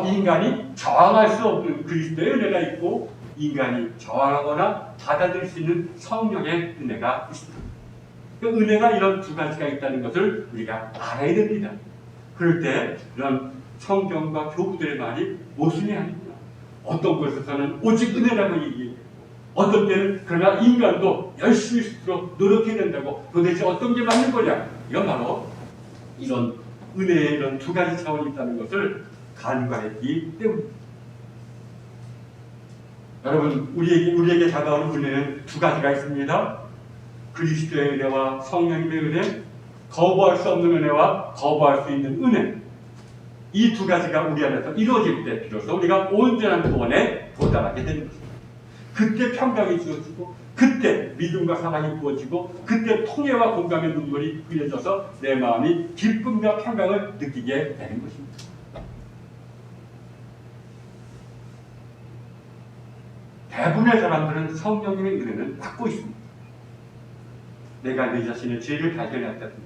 인간이 저항할 수 없는 그리스도의 은혜가 있고 인간이 저항하거나 받아들일 수 있는 성령의 은혜가 있습니다. 그 은혜가 이런 두 가지가 있다는 것을 우리가 알아야 됩니다. 그럴 때 이런 성경과 교부들의 말이 모순이 아닙니다. 어떤 곳에서는 오직 은혜라고 얘기해요. 어떤 때는 그러나 인간도 열심히 스스로 노력해야 된다고 도대체 어떤 게 맞는 거냐? 이건 바로 이런 은혜의 이런 두 가지 차원이 있다는 것을 간과했기 때문입니다. 여러분, 우리에게 다가오는 은혜는 두 가지가 있습니다. 그리스도의 은혜와 성령님의 은혜, 거부할 수 없는 은혜와 거부할 수 있는 은혜, 이 두 가지가 우리 안에서 이루어질 때 비로소 우리가 온전한 구원에 도달하게 되는 것입니다. 그때 평강이 주어지고, 그때 믿음과 사랑이 부어지고, 그때 통회와 공감의 눈물이 흘려져서 내 마음이 기쁨과 평강을 느끼게 되는 것입니다. 대부분의 사람들은 성령님의 은혜는 받고 있습니다. 내가 내 자신의 죄를 발견했다든지,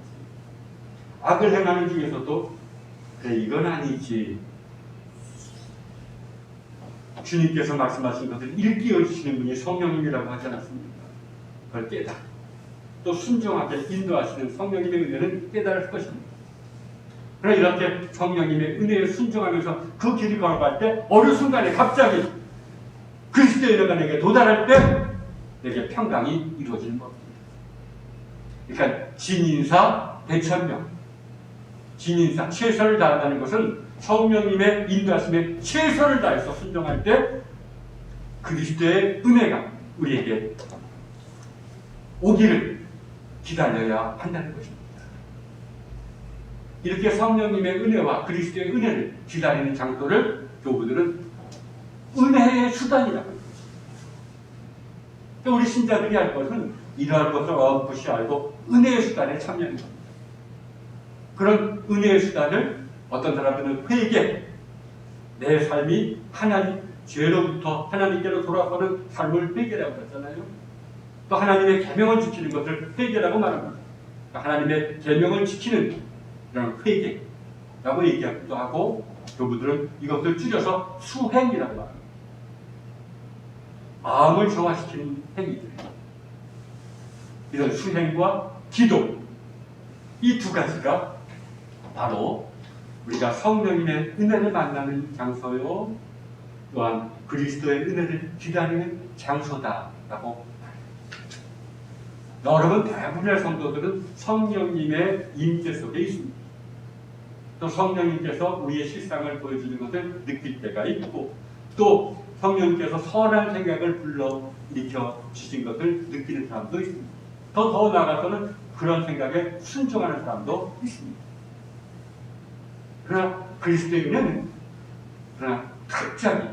악을 행하는 중에서도 그래, 이건 아니지, 주님께서 말씀하신 것을 일깨워 주시는 분이 성령님이라고 하지 않았습니까? 그걸 깨달아 또 순종하게 인도하시는 성령님의 은혜는 깨달을 것입니다. 그러나 이렇게 성령님의 은혜에 순종하면서 그 길을 걸어갈 때 어느 순간에 갑자기 그리스도의 은혜가 내게 도달할 때 내게 평강이 이루어지는 겁니다. 그러니까 진인사 대천명, 진인사 최선을 다한다는 것은 성령님의 인도하심에 최선을 다해서 순종할 때 그리스도의 은혜가 우리에게 오기를 기다려야 한다는 것입니다. 이렇게 성령님의 은혜와 그리스도의 은혜를 기다리는 장소를 교부들은 은혜의 수단이라고 합니다. 우리 신자들이 할 것은 이러한 것을 어렴풋이 알고 은혜의 수단에 참여하는 겁니다. 그런 은혜의 수단을 어떤 사람들은 회개, 내 삶이 하나님, 죄로부터 하나님께로 돌아가는 삶을 회개라고 했잖아요. 또 하나님의 계명을 지키는 것을 회개라고 말합니다. 하나님의 계명을 지키는 이런 회개라고 얘기하기도 하고, 교부들은 이것을 줄여서 수행이라고 말합니다. 마음을 정화시키는 행위들. 이런 수행과 기도, 이 두 가지가 바로 우리가 성령님의 은혜를 만나는 장소요, 또한 그리스도의 은혜를 기다리는 장소다라고 말합니다. 여러분, 대부분의 성도들은 성령님의 임재 속에 있습니다. 또 성령님께서 우리의 실상을 보여주는 것을 느낄 때가 있고, 또 성령님께서 선한 생각을 불러일으켜 주신 것을 느끼는 사람도 있습니다. 더 나아가서는 그런 생각에 순종하는 사람도 있습니다. 그러나 그리스도의 은혜는 갑자기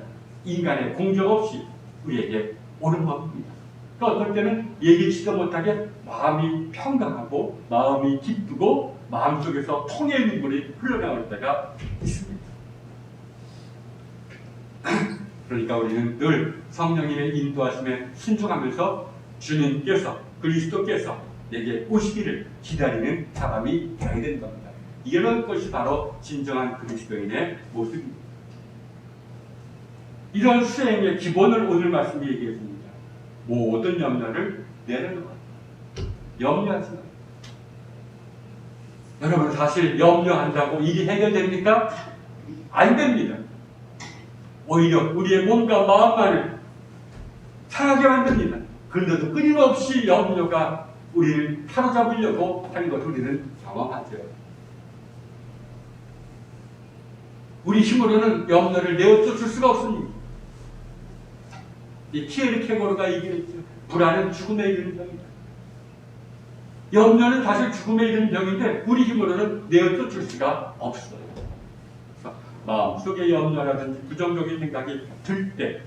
인간의 공적 없이 우리에게 오는 법입니다. 또 어떨 때는 예기치도 못하게 마음이 평강하고 마음이 기쁘고 마음속에서 통의 눈물이 흘러나올 때가 있습니다. 그러니까 우리는 늘 성령님의 인도하심에 순종하면서 주님께서, 그리스도께서 내게 오시기를 기다리는 사람이 되어야 되는 겁니다. 이런 것이 바로 진정한 그리스도인의 모습입니다. 이런 수행의 기본을 오늘 말씀이 얘기했습니다. 모든 염려를 내려놓아. 염려하지 마세요. 여러분, 사실 염려한다고 일이 해결됩니까? 안 됩니다. 오히려 우리의 몸과 마음만을 상하게 만듭니다. 그런데도 끊임없이 염려가 우리를 사로잡으려고 하는 것을 우리는 경험하죠. 우리 힘으로는 염려를 내어쫓을 수가 없습니다. 이 키에르 케고르가 얘기했죠. 불안은 죽음에 이르는 병이다. 염려는 사실 죽음에 이르는 병인데 우리 힘으로는 내어쫓을 수가 없어요. 그래서 마음속에 염려라든지 부정적인 생각이 들 때,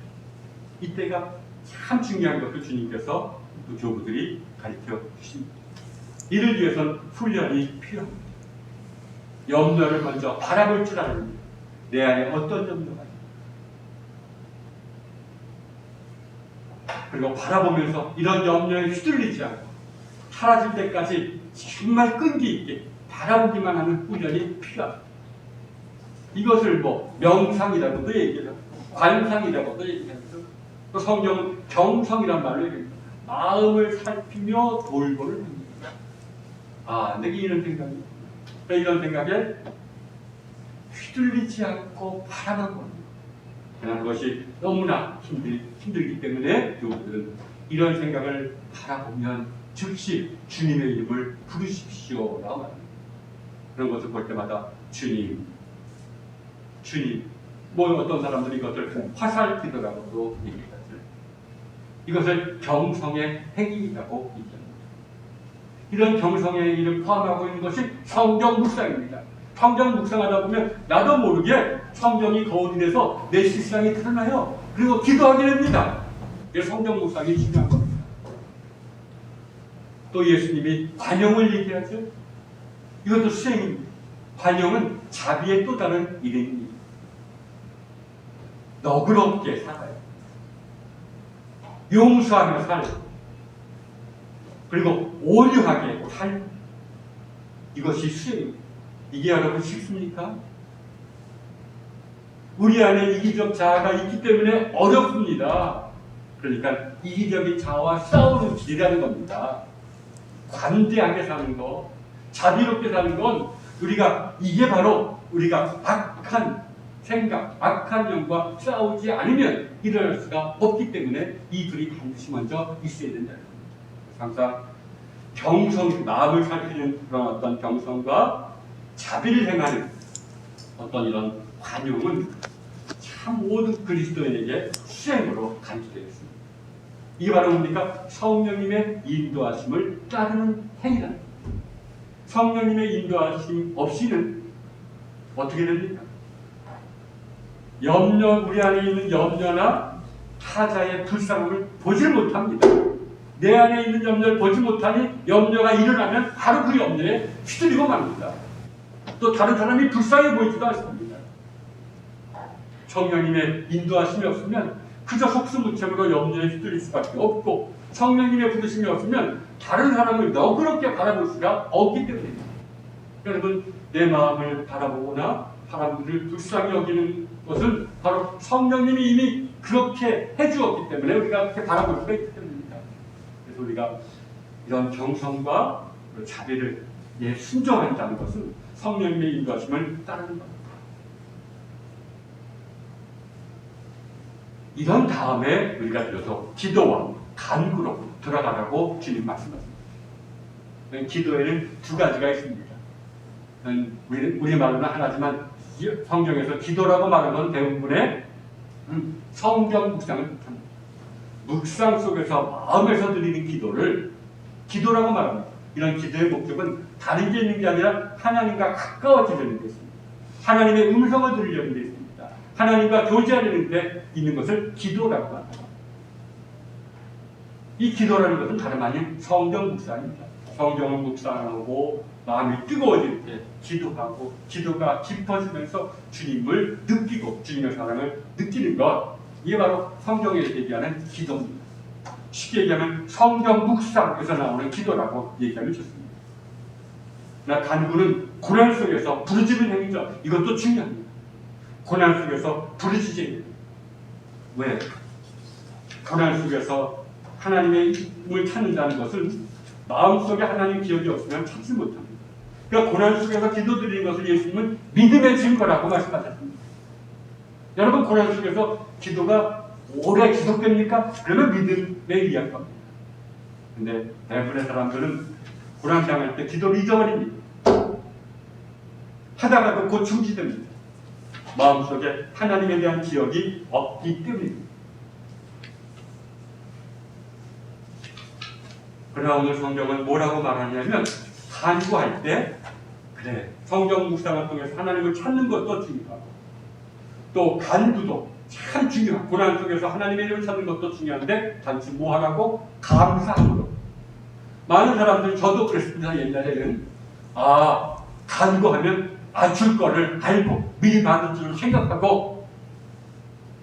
이때가 참 중요한 것을 주님께서 또 교부들이 가르쳐 주십니다. 이를 위해서는 훈련이 필요합니다. 염려를 먼저 바라볼 줄 아는 겁니다. 내 안에 어떤 염려가 있는가. 그리고 바라보면서 이런 염려에 휘둘리지 않고 사라질 때까지 정말 끈기 있게 바라보기만 하는 훈련이 필요합니다. 이것을 명상이라고도 얘기해요. 관상이라고도 얘기해요. 또 성경은 경성이란 말로 얘기합니다. 마음을 살피며 돌보는 행위입니다. 내게 이런 생각이 있구나. 이런 생각에 휘둘리지 않고 바라보는 그런 것이 너무나 힘들기 때문에 교우들은 이런 생각을 바라보면 즉시 주님의 이름을 부르십시오라고 합니다. 그런 것을 볼 때마다 주님, 어떤 사람들이 이것을 화살기도라고도 얘기하죠. 이것을 경성의 행위라고 얘기합니다. 이런 경성의 일을 포함하고 있는 것이 성경 묵상입니다. 성경 묵상하다 보면 나도 모르게 성경이 거울이 돼서 내 실상이 드러나요. 그리고 기도하게 됩니다. 이게 성경 묵상이 중요한 겁니다. 또 예수님이 관용을 얘기하죠. 이것도 수행입니다. 관용은 자비의 또 다른 이름입니다. 너그럽게 살아요. 용서하며 살고, 그리고 온유하게 살고, 이것이 수행입니다. 이게 여러분 쉽습니까? 우리 안에 이기적 자아가 있기 때문에 어렵습니다. 그러니까 이기적인 자아와 싸우는 길이라는 겁니다. 관대하게 사는 것, 자비롭게 사는 건 이게 바로 우리가 악한 생각, 악한 영과 싸우지 않으면 일어날 수가 없기 때문에 이 둘이 반드시 먼저 있어야 된다는 겁니다. 항상 경성, 마음을 살피는 그런 어떤 경성과 자비를 행하는 어떤 이런 관용은 참 모든 그리스도인에게 수행으로 간주되어 있습니다. 이게 바로 뭡니까? 성령님의 인도하심을 따르는 행위다. 성령님의 인도하심 없이는 어떻게 됩니까? 우리 안에 있는 염려나 타자의 불쌍함을 보질 못합니다. 내 안에 있는 염려를 보지 못하니 염려가 일어나면 바로 그 염려에 휘둘리고 맙니다. 또 다른 사람이 불쌍해 보이지도 않습니다. 성령님의 인도하심이 없으면 그저 속수무책으로 염려에 휘둘릴 수밖에 없고, 성령님의 부르심이 없으면 다른 사람을 너그럽게 바라볼 수가 없기 때문입니다. 여러분, 내 마음을 바라보거나 사람들을 불쌍히 여기는 것은 바로 성령님이 이미 그렇게 해주었기 때문에 우리가 그렇게 바라볼 수가 있기 때문입니다. 그래서 우리가 이런 경성과 자비를 순종한다는 것은 성령님의 인도하심을 따르는 겁니다. 이런 다음에 우리가 비로소 기도와 간구로 들어가라고 주님 말씀하십니다. 기도에는 두 가지가 있습니다. 우리말로는 하나지만 성경에서 기도라고 말하는 건 대부분의 성경 묵상을 뜻합니다. 묵상 속에서 마음에서 드리는 기도를 기도라고 말합니다. 이런 기도의 목적은 다른 게 있는 게 아니라 하나님과 가까워지려는 데 있습니다. 하나님의 음성을 들으려는 데 있습니다. 하나님과 교제하려는 데 있는 것을 기도라고 합니다. 이 기도라는 것은 다름 아닌 성경 묵상입니다. 성경을 묵상하고 마음이 뜨거워질 때 기도하고, 기도가 깊어지면서 주님을 느끼고 주님의 사랑을 느끼는 것, 이게 바로 성경에서 얘기하는 기도입니다. 쉽게 얘기하면 성경 묵상에서 나오는 기도라고 얘기하면 좋습니다. 간구는 고난 속에서 부르짖는 행위죠. 이것도 중요합니다. 고난 속에서 부르짖는. 왜? 고난 속에서 하나님의 힘을 찾는다는 것은 마음속에 하나님 기억이 없으면 찾지 못합니다. 그러니까 고난 속에서 기도드리는 것을 예수님은 믿음의 증거라고 말씀하셨습니다. 여러분, 고난 속에서 기도가 오래 지속됩니까? 그러면 믿음에 의한 겁니다. 근데 대부분의 사람들은 고난 당할 때 기도를 잊어버립니다. 하다가도 곧 중지됩니다. 마음속에 하나님에 대한 기억이 없기 때문입니다. 그러나 오늘 성경은 뭐라고 말하냐면, 간구할 때 성경 묵상을 통해서 하나님을 찾는 것도 중요하고, 또 간구도 참 중요하고, 고난 속에서 하나님의 이름을 찾는 것도 중요한데 단지 뭐 하라고? 감사함으로. 많은 사람들, 저도 그랬습니다. 옛날에는 간구하면 줄 거를 알고 미리 받을 줄 생각하고,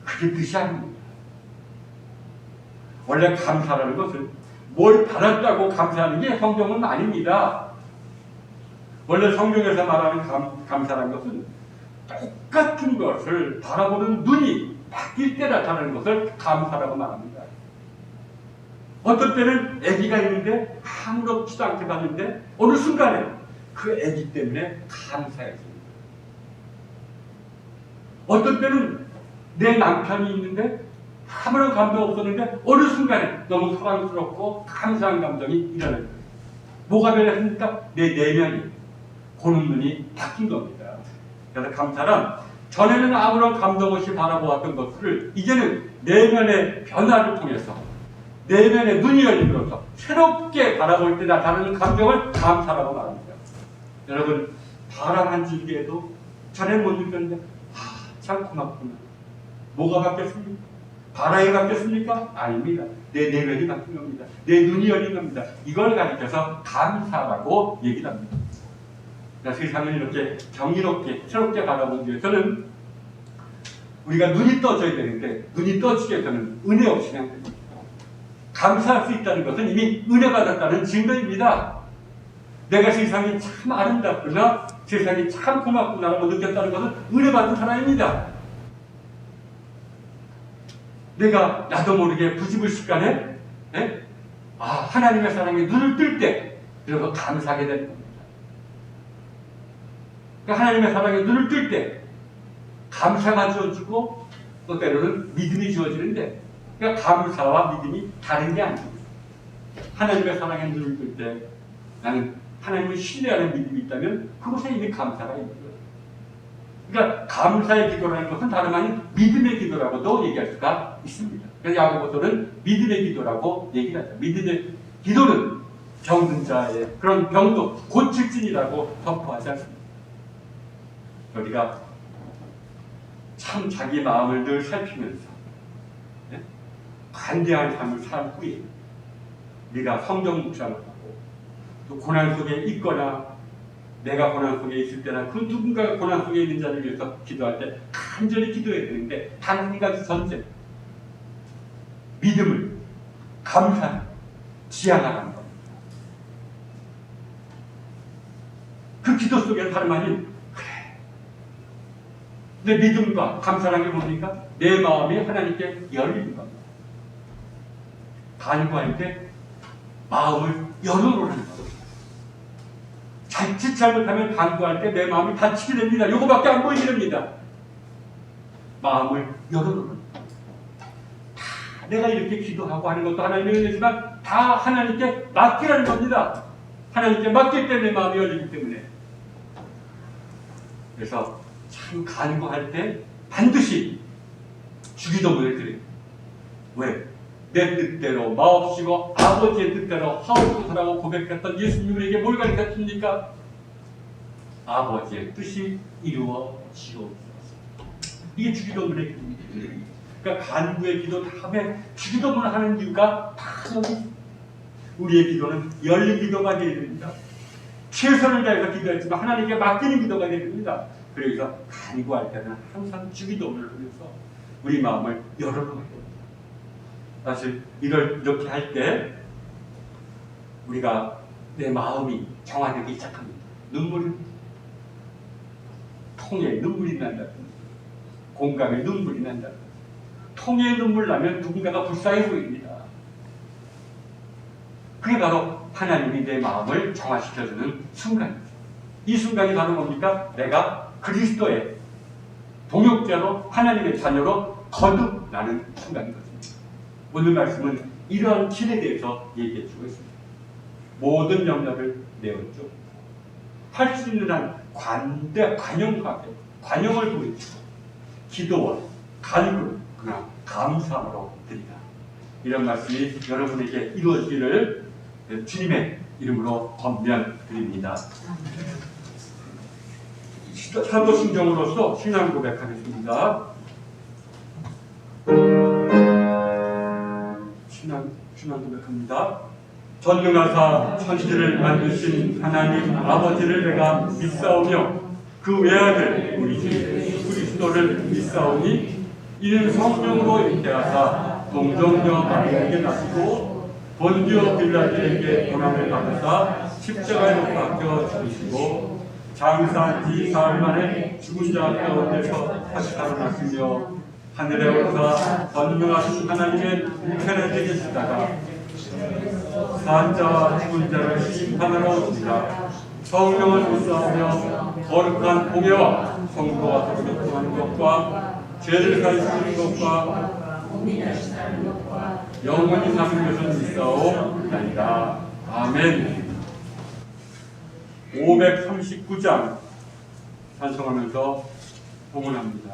그게 뜻이 아닙니다. 원래 감사라는 것은 뭘 받았다고 감사하는 게 성경은 아닙니다. 원래 성경에서 말하는 감사라는 것은 똑같은 것을 바라보는 눈이 바뀔 때 나타나는 것을 감사라고 말합니다. 어떤 때는 아기가 있는데 아무렇지도 않게 봤는데 어느 순간에 그 아기 때문에 감사했습니다. 어떤 때는 내 남편이 있는데 아무런 감동 없었는데 어느 순간에 너무 사랑스럽고 감사한 감정이 일어나는 거예요. 뭐가 변했습니까? 내 내면이, 보는 눈이 바뀐 겁니다. 그래서 감사란 전에는 아무런 감동 없이 바라보았던 것을 이제는 내면의 변화를 통해서 내면의 눈이 열림으로써 새롭게 바라볼 때 나타나는 감정을 감사라고 말합니다. 여러분, 바람 한 줄기에도 전에 못 느꼈는데 참 고맙구나. 뭐가 바뀌었습니까? 바람이 바뀌었습니까? 아닙니다. 내 내면이 바뀐 겁니다. 내 눈이 열린 겁니다. 이걸 가리켜서 감사라고 얘기를 합니다. 그러니까 세상을 이렇게 정의롭게 새롭게 바라보기 위해서는 우리가 눈이 떠져야 되는데, 눈이 떠지기 위해서는 은혜 없이는 안 됩니다. 감사할 수 있다는 것은 이미 은혜 받았다는 증거입니다. 내가 세상이 참 아름답구나, 세상이 참 고맙구나라고 느꼈다는 것은 은혜 받은 사람입니다. 내가 나도 모르게 부지불식간에 하나님의 사랑에 눈을 뜰 때, 그래서 감사하게 되는 겁니다. 그러니까 하나님의 사랑에 눈을 뜰 때 감사가 주어지고 또 때로는 믿음이 주어지는데, 그러니까 감사와 믿음이 다른 게 아닙니다. 하나님의 사랑에 눈을 뜰 때 나는 하나님을 신뢰하는 믿음이 있다면 그곳에 이미 감사가 있는 거예요. 그러니까 감사의 기도라는 것은 다름 아닌 믿음의 기도라고도 얘기할 수가 있습니다. 그래서 야고보서는 믿음의 기도라고 얘기를 하죠. 믿음의 기도는 병든 자의 그런 병도 고칠진이라고 선포하지 않습니다. 우리가 참 자기 마음을 늘 살피면서 관대한 삶을 산 후에 우리가 성경 묵상을 하고 또 고난 속에 있거나 내가 고난 속에 있을 때나 그 누군가가 고난 속에 있는 자를 위해서 기도할 때 간절히 기도해야 되는데 단 한 가지 전제, 믿음을, 감사를 지향하라는 겁니다. 그 기도 속에는 다름 아닌 내 믿음과 감사라는 게 뭡니까? 내 마음이 하나님께 열리는 겁니다. 간구할 때 마음을 열어놓으라는 겁니다. 자칫 잘못하면 간구할 때 내 마음이 다치게 됩니다. 이거밖에 안 보이게 됩니다. 마음을 열어놓으라는 겁니다. 다 내가 이렇게 기도하고 하는 것도 하나님의 은혜지만 다 하나님께 맡기라는 겁니다. 하나님께 맡길 때 내 마음이 열리기 때문에. 그래서 참 간구할 때 반드시 주기도문을 드려요. 왜? 내 뜻대로 마옵시고 아버지의 뜻대로 하옵소서라고 고백했던 예수님에게 뭘 가르쳤습니까? 아버지의 뜻이 이루어지옵소서. 이게 주기도문의 기도입니다. 그러니까 간구의 기도 다음에 주기도문을 하는 이유가 다 여기 있습니다. 우리의 기도는 열린 기도가 되어야 됩니다. 최선을 다해서 기도했지만 하나님께 맡기는 기도가 되어야 됩니다. 그래서 간구할 때는 항상 주기도문을 하면서 우리 마음을 열어놓아야 됩니다. 사실 이렇게 할 때 우리가 내 마음이 정화되기 시작합니다. 눈물이 통에 눈물이 난다든지 공감에 눈물이 난다든지 통에 눈물 나면 누군가가 불쌍해 보입니다. 그게 바로 하나님이 내 마음을 정화시켜주는 순간입니다. 이 순간이 바로 뭡니까? 내가 그리스도의 동역자로 하나님의 자녀로 거듭나는 순간이거든요. 오늘 말씀은 이러한 길에 대해서 얘기해 주고 있습니다. 모든 영역을 내었죠. 할 수 있는 한 관용을 보여주고 기도와 간구를 그냥 감사로 드리라. 이런 말씀이 여러분에게 이루어지기를 주님의 이름으로 권면드립니다. 사도신경으로서 신앙 고백하겠습니다. 신앙 고백합니다. 전능하사 천지를 만드신 하나님 아버지를 내가 믿사오며 그 외아들 우리 주 그리스도를 믿사오니 이는 성령으로 잉태하사 동정녀 마리아에게 나시고 본디오 빌라도에게 고난을 받으사 십자가에 못 박혀 죽으시고 장사한 지 사흘 만에 죽은 자 가운데서 다시 살아나시며 하늘에 올라 전능하신 하나님의 우편에 계시다가 산자와 죽은 자를 심판하러 오시라. 성령을 믿사오며 거룩한 공예와 성도와 서로 교통하는 것과 죄를 사하시는 것과 영원히 사는 것을 믿사오나이다. 아멘. 539장 찬송하면서 봉헌합니다.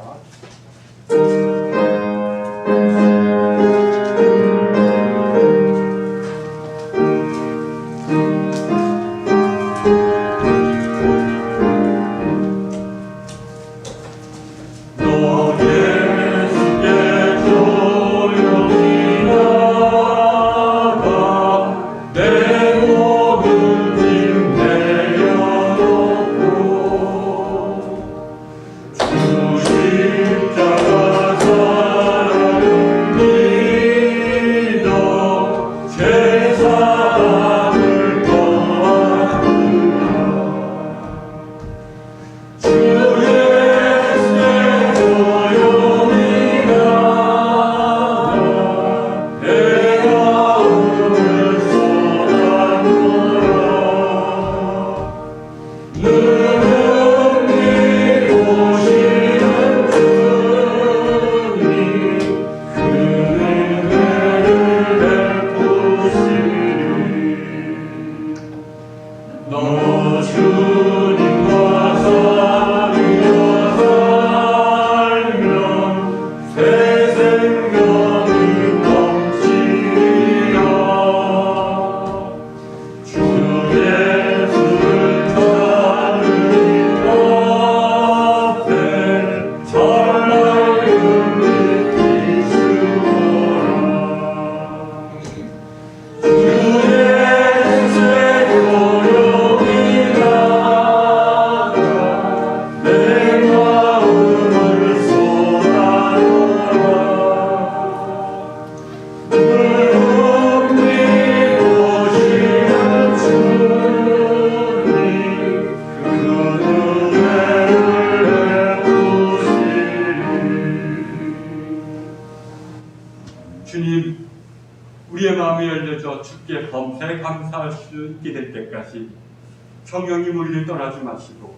마음이 열려져 주께 범사에 감사할 수 있게 될 때까지 성령님 우리를 떠나지 마시고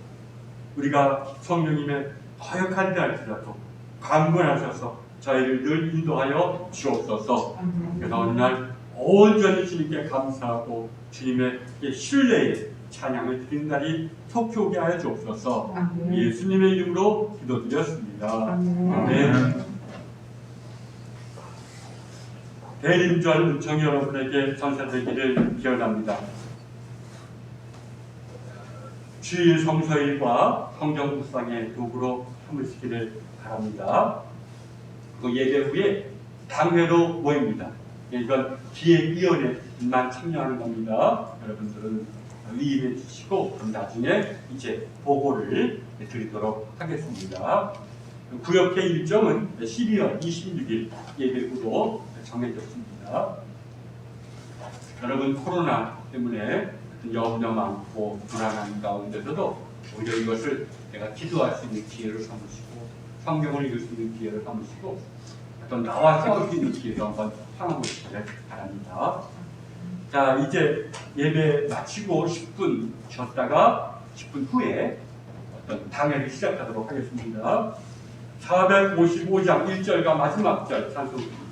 우리가 성령님의 거역한다 할지라도 강권하셔서 저희를 늘 인도하여 주옵소서. 그래서 어느 날 온전히 주님께 감사하고 주님의 신뢰의 찬양을 드리는 날이 속히 오게 하여 주옵소서. 예수님의 이름으로 기도드렸습니다. 아멘. 대림절 은총이 여러분에게 전달되기를 기원합니다. 주일 성서일과 성경 묵상의 도구로 삼으시기를 바랍니다. 그 예배 후에 당회로 모입니다. 이건 기획위원회만 참여하는 겁니다. 여러분들은 의임해 주시고 나중에 이제 보고를 드리도록 하겠습니다. 구역회 일정은 12월 26일 예배 후로 정해졌습니다. 여러분 코로나 때문에 염려 많고 불안한 가운데서도 오히려 이것을 내가 기도할 수 있는 기회를 삼으시고 성경을 읽을 수 있는 기회를 삼으시고 어떤 나와 싸울 수 있는 기회를 한번 삼아보시기를 바랍니다. 자, 이제 예배 마치고 10분 쉬었다가 10분 후에 어떤 당회를 시작하도록 하겠습니다. 455장 1절과 마지막 절 찬송입니다.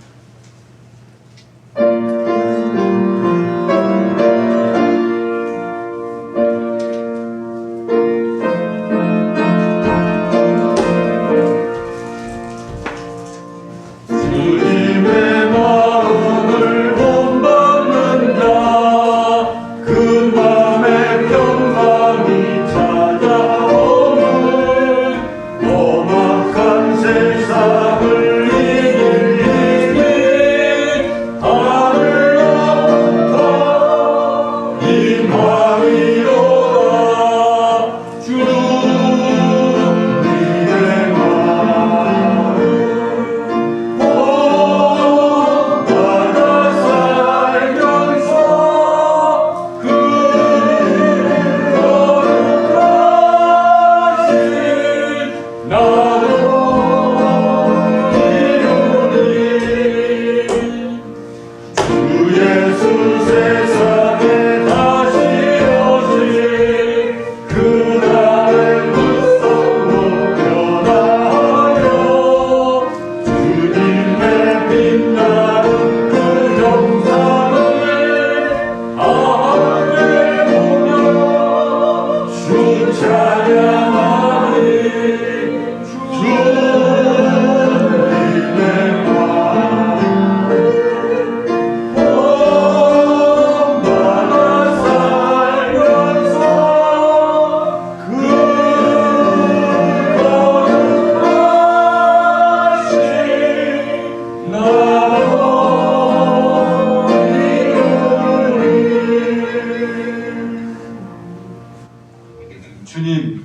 주님,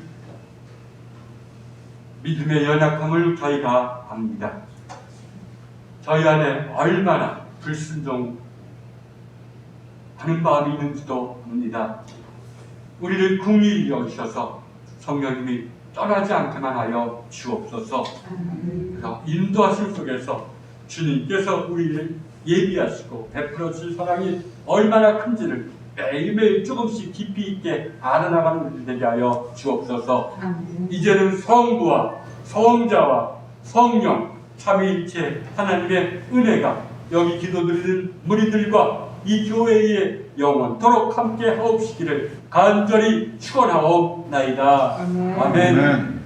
믿음의 연약함을 저희가 압니다. 저희 안에 얼마나 불순종하는 마음이 있는지도 압니다. 우리를 긍휼히 여기셔서 성령님이 떠나지 않게만 하여 주옵소서. 그래서 인도하심 속에서 주님께서 우리를 예비하시고 베풀어 주실 사랑이 얼마나 큰지를 매일매일 조금씩 깊이 있게 알아나가는 우리들 되게 하여 주옵소서. 이제는 성부와 성자와 성령 삼위일체 하나님의 은혜가 여기 기도드리는 무리들과 이 교회에 영원토록 함께 하옵시기를 간절히 축원하옵나이다. 아멘.